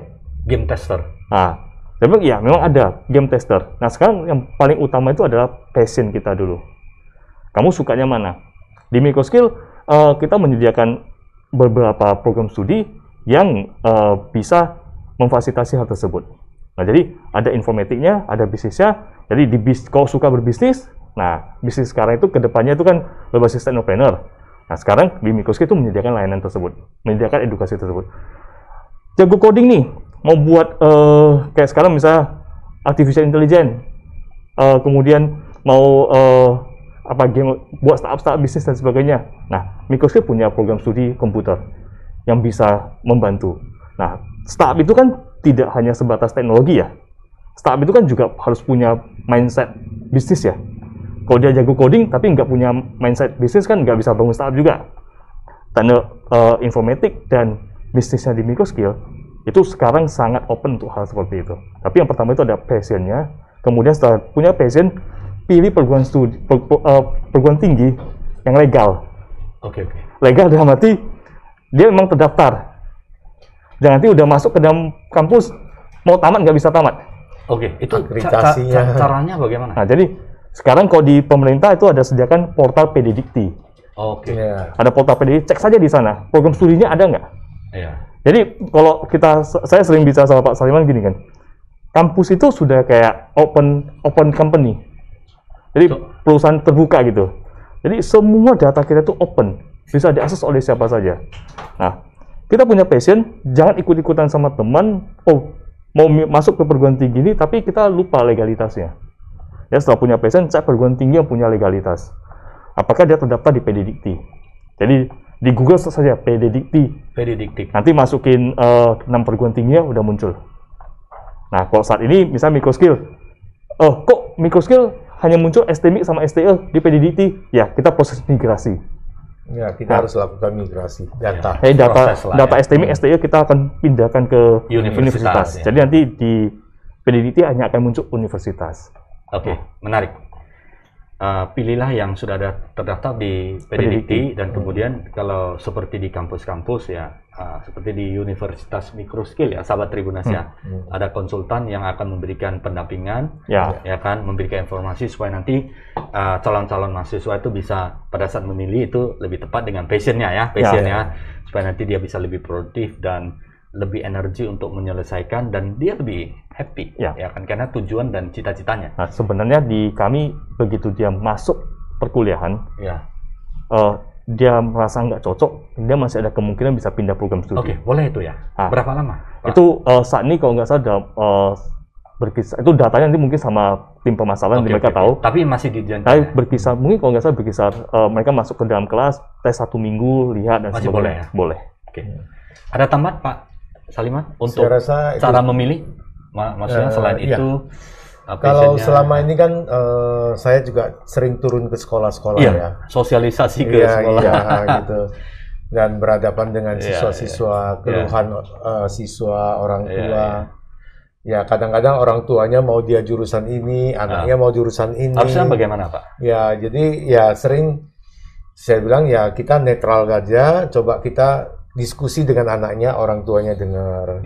Game tester? Nah, saya bilang iya memang ada game tester. Nah sekarang yang paling utama itu adalah passion kita dulu. Kamu sukanya mana? Di Microskill kita menyediakan beberapa program studi yang bisa memfasilitasi hal tersebut. Nah, jadi ada informatiknya, ada bisnisnya. Jadi kalau suka berbisnis, nah bisnis sekarang itu kedepannya itu kan berbasis entrepreneur. Nah, sekarang di Microskill itu menyediakan layanan tersebut, menyediakan edukasi tersebut. Jago coding nih, mau buat kayak sekarang misalnya artificial intelligence, kemudian mau game buat startup bisnis dan sebagainya. Nah, Microskill punya program studi komputer yang bisa membantu. Nah, startup itu kan tidak hanya sebatas teknologi ya. Startup itu kan juga harus punya mindset bisnis ya. Kalau dia jago coding tapi nggak punya mindset bisnis kan nggak bisa bangun startup juga. Karena informatik dan bisnisnya di Microskill itu sekarang sangat open untuk hal seperti itu. Tapi yang pertama itu ada passionnya. Kemudian setelah punya passion, pilih perguruan studi, perguruan tinggi yang legal. Oke. Legal dalam arti dia memang terdaftar. Jangan nanti udah masuk ke dalam kampus mau tamat nggak bisa tamat. Oke, itu akreditasinya. Caranya bagaimana? Nah, jadi sekarang kalau di pemerintah itu ada sediakan portal PD Dikti. Oke. Ada portal PD Dikti, cek saja di sana. Program studinya ada nggak? Iya. Jadi kalau saya sering bicara sama Pak Saliman gini kan, kampus itu sudah kayak open company. Jadi perusahaan terbuka gitu. Jadi semua data kita itu open, bisa diakses oleh siapa saja. Nah, kita punya passion, jangan ikut-ikutan sama teman. Oh, mau masuk ke perguruan tinggi ini, tapi kita lupa legalitasnya. Ya, setelah punya passion, cek perguruan tinggi yang punya legalitas. Apakah dia terdaftar di PDDikti? Jadi di Google saja PDDikti. Nanti masukin 6 perguruan tingginya udah muncul. Nah, kalau saat ini misalnya microskill, kok microskill hanya muncul STMI sama STE di PDDikti? Ya, kita proses migrasi. Ya, kita harus lakukan migrasi data. Data STMI, STE kita akan pindahkan ke universitas. Ya. Jadi nanti di PDDikti hanya akan muncul universitas. Oke, menarik. Pilihlah yang sudah ada terdaftar di PDDikti dan kemudian kalau seperti di kampus-kampus ya, seperti di Universitas Microskill ya, sahabat Tribunasi ya, ada konsultan yang akan memberikan pendampingan, ya kan, memberikan informasi supaya nanti calon-calon mahasiswa itu bisa pada saat memilih itu lebih tepat dengan passionnya, supaya nanti dia bisa lebih produktif dan lebih energi untuk menyelesaikan dan dia lebih happy, ya kan, karena tujuan dan cita-citanya. Nah, sebenarnya di kami begitu dia masuk perkuliahan, dia merasa nggak cocok, dia masih ada kemungkinan bisa pindah program studi. Oke, boleh itu ya. Berapa lama, Pak? Itu saat ini kalau nggak salah berkisar, itu datanya nanti mungkin sama tim permasalahan mereka tahu. Tapi masih di jalan. Tapi berkisar, mungkin kalau nggak salah berkisar mereka masuk ke dalam kelas, tes 1 minggu, lihat dan masih boleh ya? Boleh. Oke. Ada tambahan Pak Saliman untuk rasa cara memilih? Maksudnya selain itu, kalau selama ini kan saya juga sering turun ke sekolah-sekolah ya. Sosialisasi ke sekolah. Iya, gitu. Dan berhadapan dengan siswa-siswa, keluhan siswa, orang tua. Ya, kadang-kadang orang tuanya mau dia jurusan ini, anaknya mau jurusan ini. Harusnya bagaimana, Pak? Ya, jadi ya sering saya bilang ya kita netral aja, coba kita diskusi dengan anaknya, orang tuanya dengar.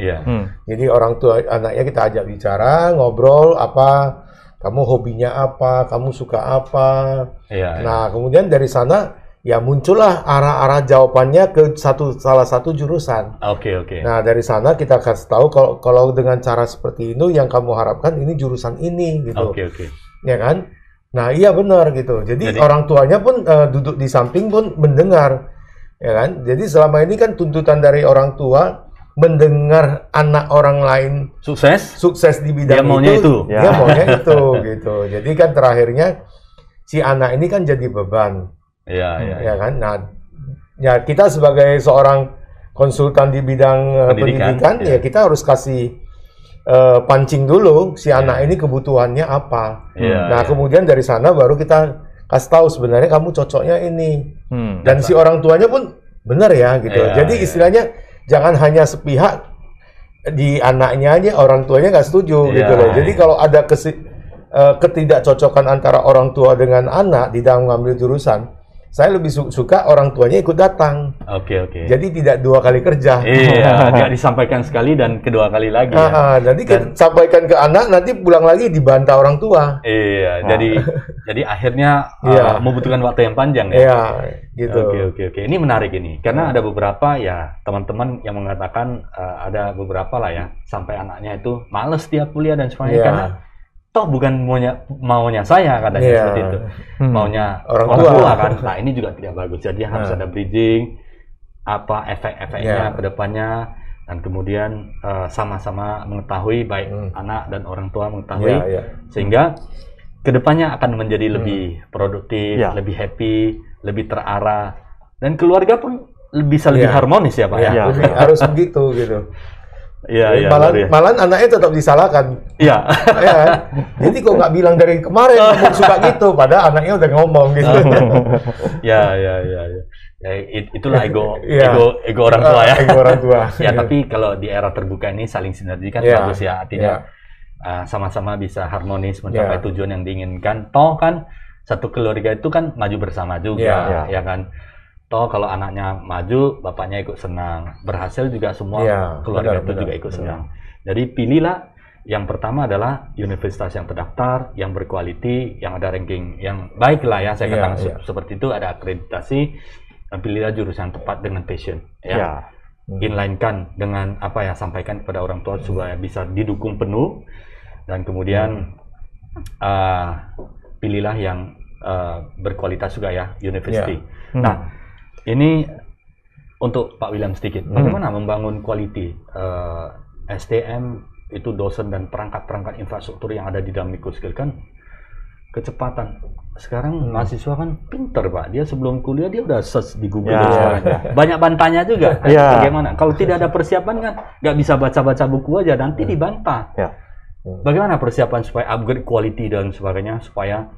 Jadi orang tua anaknya kita ajak bicara, ngobrol apa, kamu hobinya apa, kamu suka apa. Nah, kemudian dari sana ya muncullah arah-arah jawabannya ke salah satu jurusan. Nah, dari sana kita kasih tahu kalau dengan cara seperti itu yang kamu harapkan ini jurusan ini gitu. Ya kan? Nah, iya benar gitu. Jadi orang tuanya pun duduk di samping pun mendengar. Ya kan? Jadi selama ini kan tuntutan dari orang tua mendengar anak orang lain sukses di bidang itu. Dia maunya itu gitu. Jadi kan terakhirnya si anak ini kan jadi beban. Ya kan? Nah, ya kita sebagai seorang konsultan di bidang pendidikan ya kita harus kasih pancing dulu si anak ini kebutuhannya apa. Nah, kemudian dari sana baru kita kasih tahu sebenarnya kamu cocoknya ini. Dan si orang tuanya pun benar ya gitu. Jadi istilahnya jangan hanya sepihak di anaknya aja, orang tuanya nggak setuju gitu loh. Jadi kalau ada ketidakcocokan antara orang tua dengan anak di dalam mengambil jurusan, saya lebih suka orang tuanya ikut datang. Jadi tidak 2 kali kerja. Nggak disampaikan sekali dan kedua kali lagi. Jadi sampaikan ke anak, nanti pulang lagi dibantah orang tua. Jadi akhirnya membutuhkan waktu yang panjang ya. Gitu. Oke. Ini menarik ini, karena ada beberapa ya teman-teman yang mengatakan ada beberapa lah ya sampai anaknya itu males tiap kuliah dan sebagainya karena toh bukan maunya saya katanya seperti itu, maunya orang tua kan. Nah, ini juga tidak bagus. Jadi harus ada bridging, apa efek-efeknya ke depannya, dan kemudian sama-sama mengetahui, baik anak dan orang tua mengetahui, sehingga kedepannya akan menjadi lebih produktif, lebih happy, lebih terarah, dan keluarga pun bisa lebih harmonis ya Pak. Harus begitu gitu. Malah anaknya tetap disalahkan. Jadi kok nggak bilang dari kemarin kamu suka gitu, padahal anaknya udah ngomong gitu. Itulah ego orang tua ya. Ego orang tua. Tapi kalau di era terbuka ini saling sinergi kan bagus ya, artinya sama-sama bisa harmonis mencapai tujuan yang diinginkan. Toh kan satu keluarga itu kan maju bersama juga, ya kan. Toh kalau anaknya maju, bapaknya ikut senang. Berhasil juga semua keluarga itu juga ikut senang. Jadi pilihlah yang pertama adalah universitas yang terdaftar, yang berkualiti, yang ada ranking yang baik lah ya. Saya katakan seperti itu, ada akreditasi. Dan pilihlah jurusan tepat dengan passion. Inline-kan dengan apa ya, sampaikan kepada orang tua supaya bisa didukung penuh. Dan kemudian pilihlah yang berkualitas juga ya, university. Nah, ini untuk Pak William sedikit. Bagaimana membangun quality SDM itu dosen dan perangkat-perangkat infrastruktur yang ada di dalam microskill kan kecepatan. Sekarang mahasiswa kan pinter Pak, dia sebelum kuliah dia udah search di Google dan sebagainya. Banyak bantahnya juga. Bagaimana? Kalau tidak ada persiapan kan nggak bisa baca-baca buku aja, nanti dibantah. Bagaimana persiapan supaya upgrade quality dan sebagainya, supaya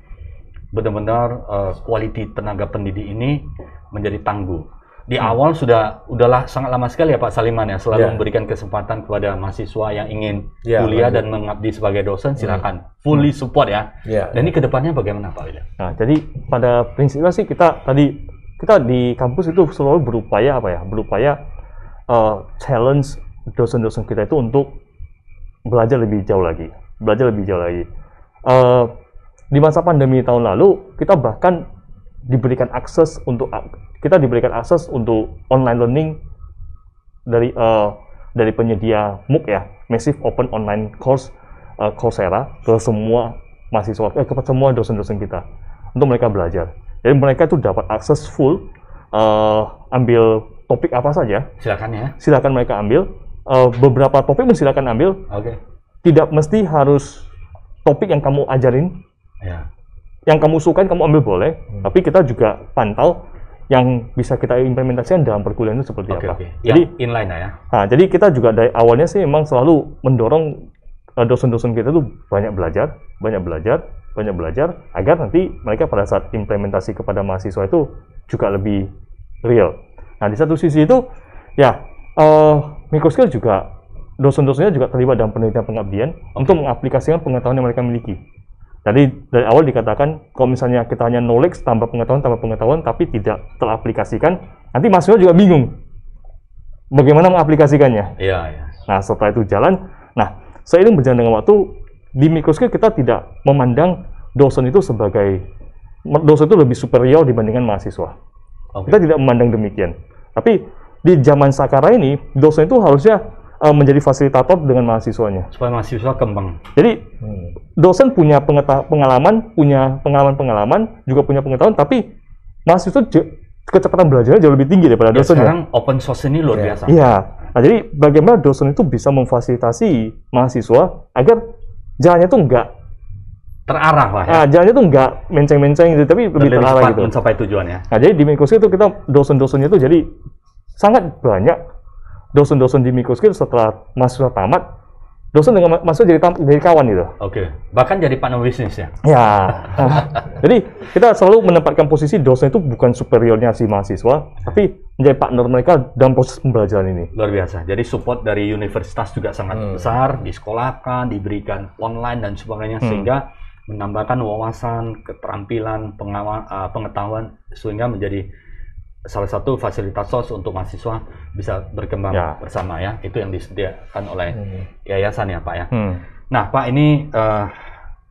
benar-benar quality tenaga pendidik ini menjadi tangguh. Di awal udahlah sangat lama sekali ya Pak Saliman ya, selalu memberikan kesempatan kepada mahasiswa yang ingin kuliah dan mengabdi sebagai dosen, silakan fully support ya. Dan ini kedepannya bagaimana Pak William? Nah, jadi pada prinsipnya sih kita di kampus itu selalu berupaya challenge dosen-dosen kita itu untuk belajar lebih jauh lagi. Di masa pandemi tahun lalu kita bahkan diberikan akses untuk online learning dari penyedia MOOC ya, Massive Open Online Course Coursera, ke semua mahasiswa, ke semua dosen-dosen kita untuk mereka belajar. Jadi mereka itu dapat akses full, ambil topik apa saja. Silakan mereka ambil. Beberapa topik silakan ambil. Tidak mesti harus topik yang kamu ajarin. Yang kamu sukain kamu ambil boleh, tapi kita juga pantau yang bisa kita implementasikan dalam perkuliahan itu seperti apa. Jadi inline ya. Nah, jadi kita juga dari awalnya sih memang selalu mendorong dosen-dosen kita tuh banyak belajar agar nanti mereka pada saat implementasi kepada mahasiswa itu juga lebih real. Nah, di satu sisi itu ya microskill juga dosen-dosennya juga terlibat dalam penelitian pengabdian untuk mengaplikasikan pengetahuan yang mereka miliki. Jadi dari awal dikatakan kalau misalnya kita hanya knowledge tambah pengetahuan tapi tidak teraplikasikan, nanti mahasiswa juga bingung bagaimana mengaplikasikannya. Nah, setelah itu jalan, seiring berjalan dengan waktu di microskill kita tidak memandang dosen itu lebih superior dibandingkan mahasiswa. Kita tidak memandang demikian. Tapi di zaman sekarang ini dosen itu harusnya menjadi fasilitator dengan mahasiswanya supaya mahasiswa kembang. Jadi dosen punya pengalaman, juga punya pengetahuan, tapi mahasiswa kecepatan belajarnya jauh lebih tinggi daripada dosen. Sekarang open source ini luar biasa. Nah, jadi bagaimana dosen itu bisa memfasilitasi mahasiswa agar jalannya itu enggak terarah lah ya. Jalannya itu enggak menceng-menceng gitu, tapi lebih terarah gitu. Mencapai tujuannya. Nah, jadi di microskill itu kita dosen-dosennya itu jadi sangat banyak. Dosen-dosen di microskill setelah mahasiswa tamat, dosen dengan mahasiswa jadi kawan gitu. Bahkan jadi partner bisnis ya? Jadi kita selalu menempatkan posisi dosen itu bukan superiornya si mahasiswa, tapi menjadi partner mereka dalam proses pembelajaran ini. Luar biasa. Jadi support dari universitas juga sangat besar, disekolahkan, diberikan online dan sebagainya, sehingga menambahkan wawasan, keterampilan, pengetahuan, sehingga menjadi salah satu fasilitas untuk mahasiswa bisa berkembang bersama ya. Itu yang disediakan oleh yayasan ya Pak ya. Nah Pak, ini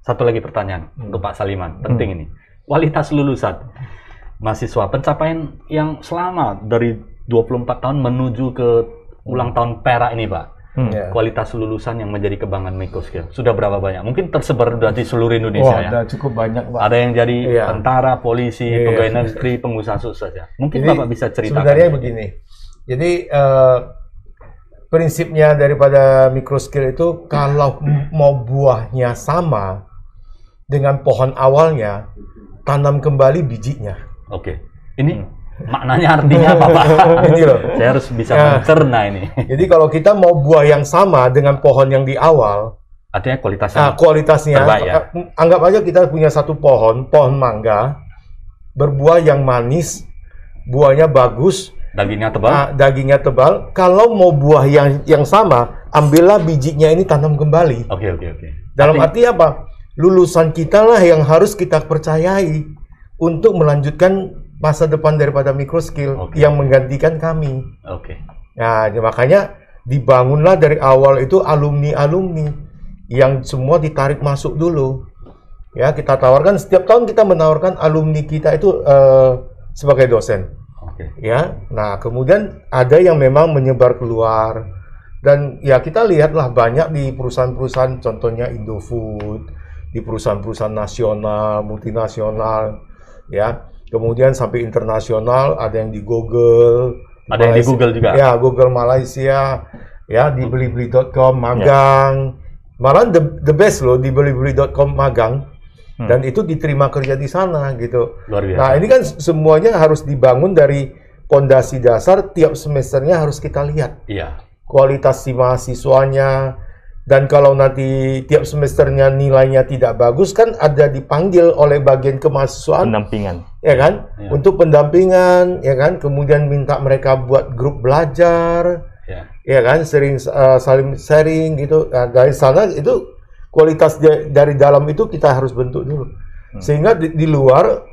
satu lagi pertanyaan untuk Pak Saliman, penting ini. Kualitas lulusan mahasiswa, pencapaian yang selama dari 24 tahun menuju ke ulang tahun perak ini Pak. Kualitas lulusan yang menjadi kebanggaan microskill sudah berapa banyak? Mungkin tersebar di seluruh Indonesia ya. Sudah cukup banyak Pak. Ada yang jadi tentara, polisi, pegawai negeri, pengusaha sukses ya. Mungkin jadi, Bapak bisa ceritakan. Sebenarnya begini. Jadi prinsipnya daripada microskill itu kalau mau buahnya sama dengan pohon awalnya, tanam kembali bijinya. Ini maknanya artinya apa Pak? Ini loh. Saya harus bisa mencerna ini. Jadi kalau kita mau buah yang sama dengan pohon yang di awal, artinya kualitasnya terbaik ya? Anggap aja kita punya satu pohon mangga, berbuah yang manis, buahnya bagus, dagingnya tebal. Kalau mau buah yang sama, ambillah bijinya ini tanam kembali. Dalam arti apa? Lulusan kita lah yang harus kita percayai untuk melanjutkan masa depan daripada microskill yang menggantikan kami. Nah, makanya dibangunlah dari awal itu alumni-alumni yang semua ditarik masuk dulu. Ya, kita tawarkan setiap tahun kita menawarkan alumni kita itu sebagai dosen. Ya, nah kemudian ada yang memang menyebar keluar dan ya kita lihatlah banyak di perusahaan-perusahaan, contohnya Indofood, di perusahaan-perusahaan nasional, multinasional, ya. Kemudian sampai internasional, ada yang di Google. Ada yang di Google juga? Ya, Google Malaysia. ya di belibeli.com magang. Malah the best loh di belibeli.com magang. Dan itu diterima kerja di sana gitu. Luar biasa. Nah, ini kan semuanya harus dibangun dari pondasi dasar, tiap semesternya harus kita lihat. Iya. Kualitas si mahasiswanya, dan kalau nanti tiap semesternya nilainya tidak bagus kan ada dipanggil oleh bagian kemahasiswaan, Pendampingan. ya kan? Ya. Untuk pendampingan, ya kan? Kemudian minta mereka buat grup belajar, ya kan? Saling sharing gitu. Nah, dari sana itu kualitas dari dalam itu kita harus bentuk dulu. Sehingga di luar,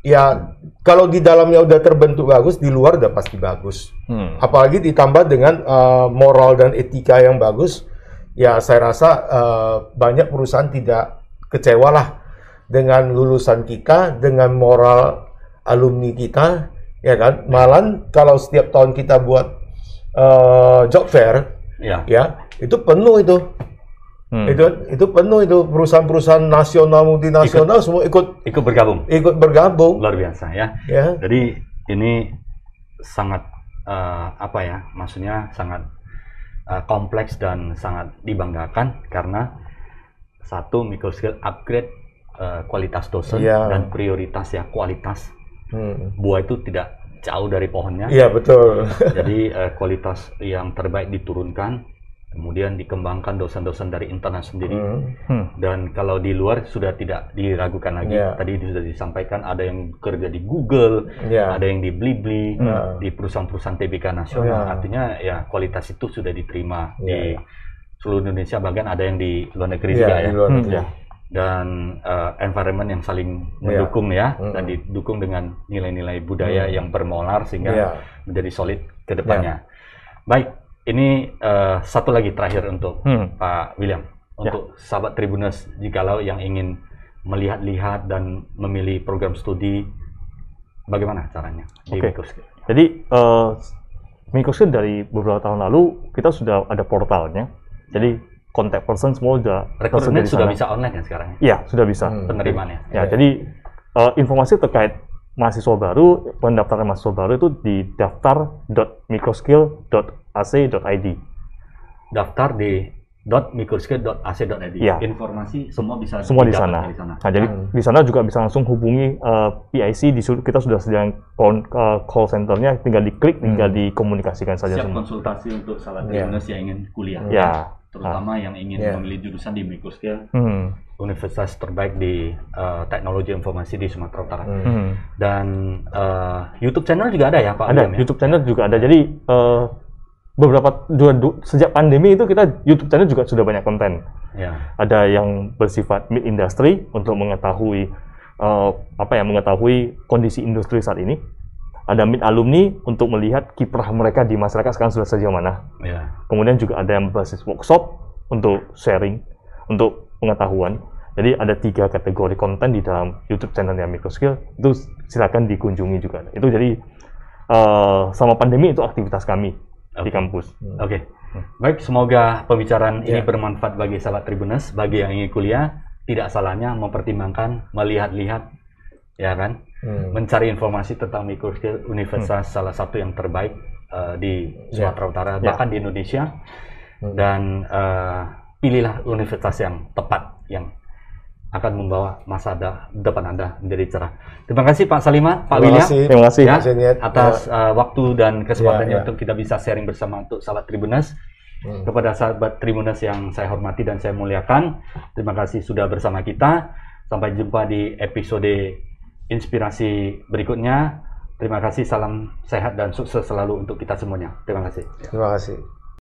ya kalau di dalamnya udah terbentuk bagus, di luar udah pasti bagus. Apalagi ditambah dengan moral dan etika yang bagus, ya saya rasa banyak perusahaan tidak kecewa lah dengan lulusan kita, dengan moral alumni kita, ya kan. Malah kalau setiap tahun kita buat job fair, ya itu penuh itu. Itu penuh itu, perusahaan-perusahaan nasional multinasional semua ikut bergabung. Luar biasa ya. Jadi ini sangat maksudnya sangat kompleks dan sangat dibanggakan karena satu, Microskill upgrade kualitas dosen dan prioritas ya kualitas. Buah itu tidak jauh dari pohonnya. Iya, betul. Jadi kualitas yang terbaik diturunkan, kemudian dikembangkan dosen-dosen dari internal sendiri. Dan kalau di luar sudah tidak diragukan lagi. Tadi sudah disampaikan ada yang kerja di Google, ada yang di Blibli, di perusahaan-perusahaan TBK nasional. Artinya ya kualitas itu sudah diterima di seluruh Indonesia, bahkan ada yang di luar negeri juga ya. Dan environment yang saling mendukung dan didukung dengan nilai-nilai budaya yang bermolar sehingga menjadi solid ke depannya. Baik. Ini satu lagi terakhir untuk Pak William, untuk sahabat Tribuners, jikalau yang ingin melihat-lihat dan memilih program studi, bagaimana caranya di Microskill? Jadi Microskill dari beberapa tahun lalu kita sudah ada portalnya, jadi contact person semua sudah rekrutmen sudah bisa online kan sekarang? Iya, sudah bisa penerimaannya. Ya, jadi informasi terkait mahasiswa baru, pendaftaran mahasiswa baru itu di daftar.microskill.ac.id. Daftar di .microskill.ac.id. Informasi semua bisa di sana. Nah, jadi di sana juga bisa langsung hubungi PIC. Kita sudah sediakan call centernya, tinggal diklik, tinggal dikomunikasikan saja. Siap konsultasi untuk sahabat Tribuners yang ingin kuliah. Terutama yang ingin memilih jurusan di Microskill, universitas terbaik di teknologi informasi di Sumatera Utara. Dan YouTube channel juga ada ya Pak? Ada, YouTube channel juga ada. Jadi sejak pandemi itu kita YouTube channel juga sudah banyak konten. Ada yang bersifat mid industry untuk mengetahui mengetahui kondisi industri saat ini. Ada mid alumni untuk melihat kiprah mereka di masyarakat sekarang sudah sejauh mana. Kemudian juga ada yang berbasis workshop untuk sharing, untuk pengetahuan. Jadi ada 3 kategori konten di dalam YouTube channelnya Microskill. Itu silakan dikunjungi juga. Itu jadi selama pandemi itu aktivitas kami di kampus. Baik, semoga pembicaraan ini bermanfaat bagi sahabat Tribuners, bagi yang ingin kuliah. Tidak salahnya mempertimbangkan, melihat-lihat, ya kan, mencari informasi tentang Microskill, universitas salah satu yang terbaik di Sumatera Utara, bahkan di Indonesia. Dan pilihlah universitas yang tepat, yang akan membawa masa depan Anda menjadi cerah. Terima kasih Pak Saliman, Pak William. Terima kasih atas waktu dan kesempatannya untuk kita bisa sharing bersama untuk sahabat Tribuners. Kepada sahabat Tribuners yang saya hormati dan saya muliakan, terima kasih sudah bersama kita. Sampai jumpa di episode inspirasi berikutnya. Terima kasih, salam sehat dan sukses selalu untuk kita semuanya. Terima kasih. Terima kasih.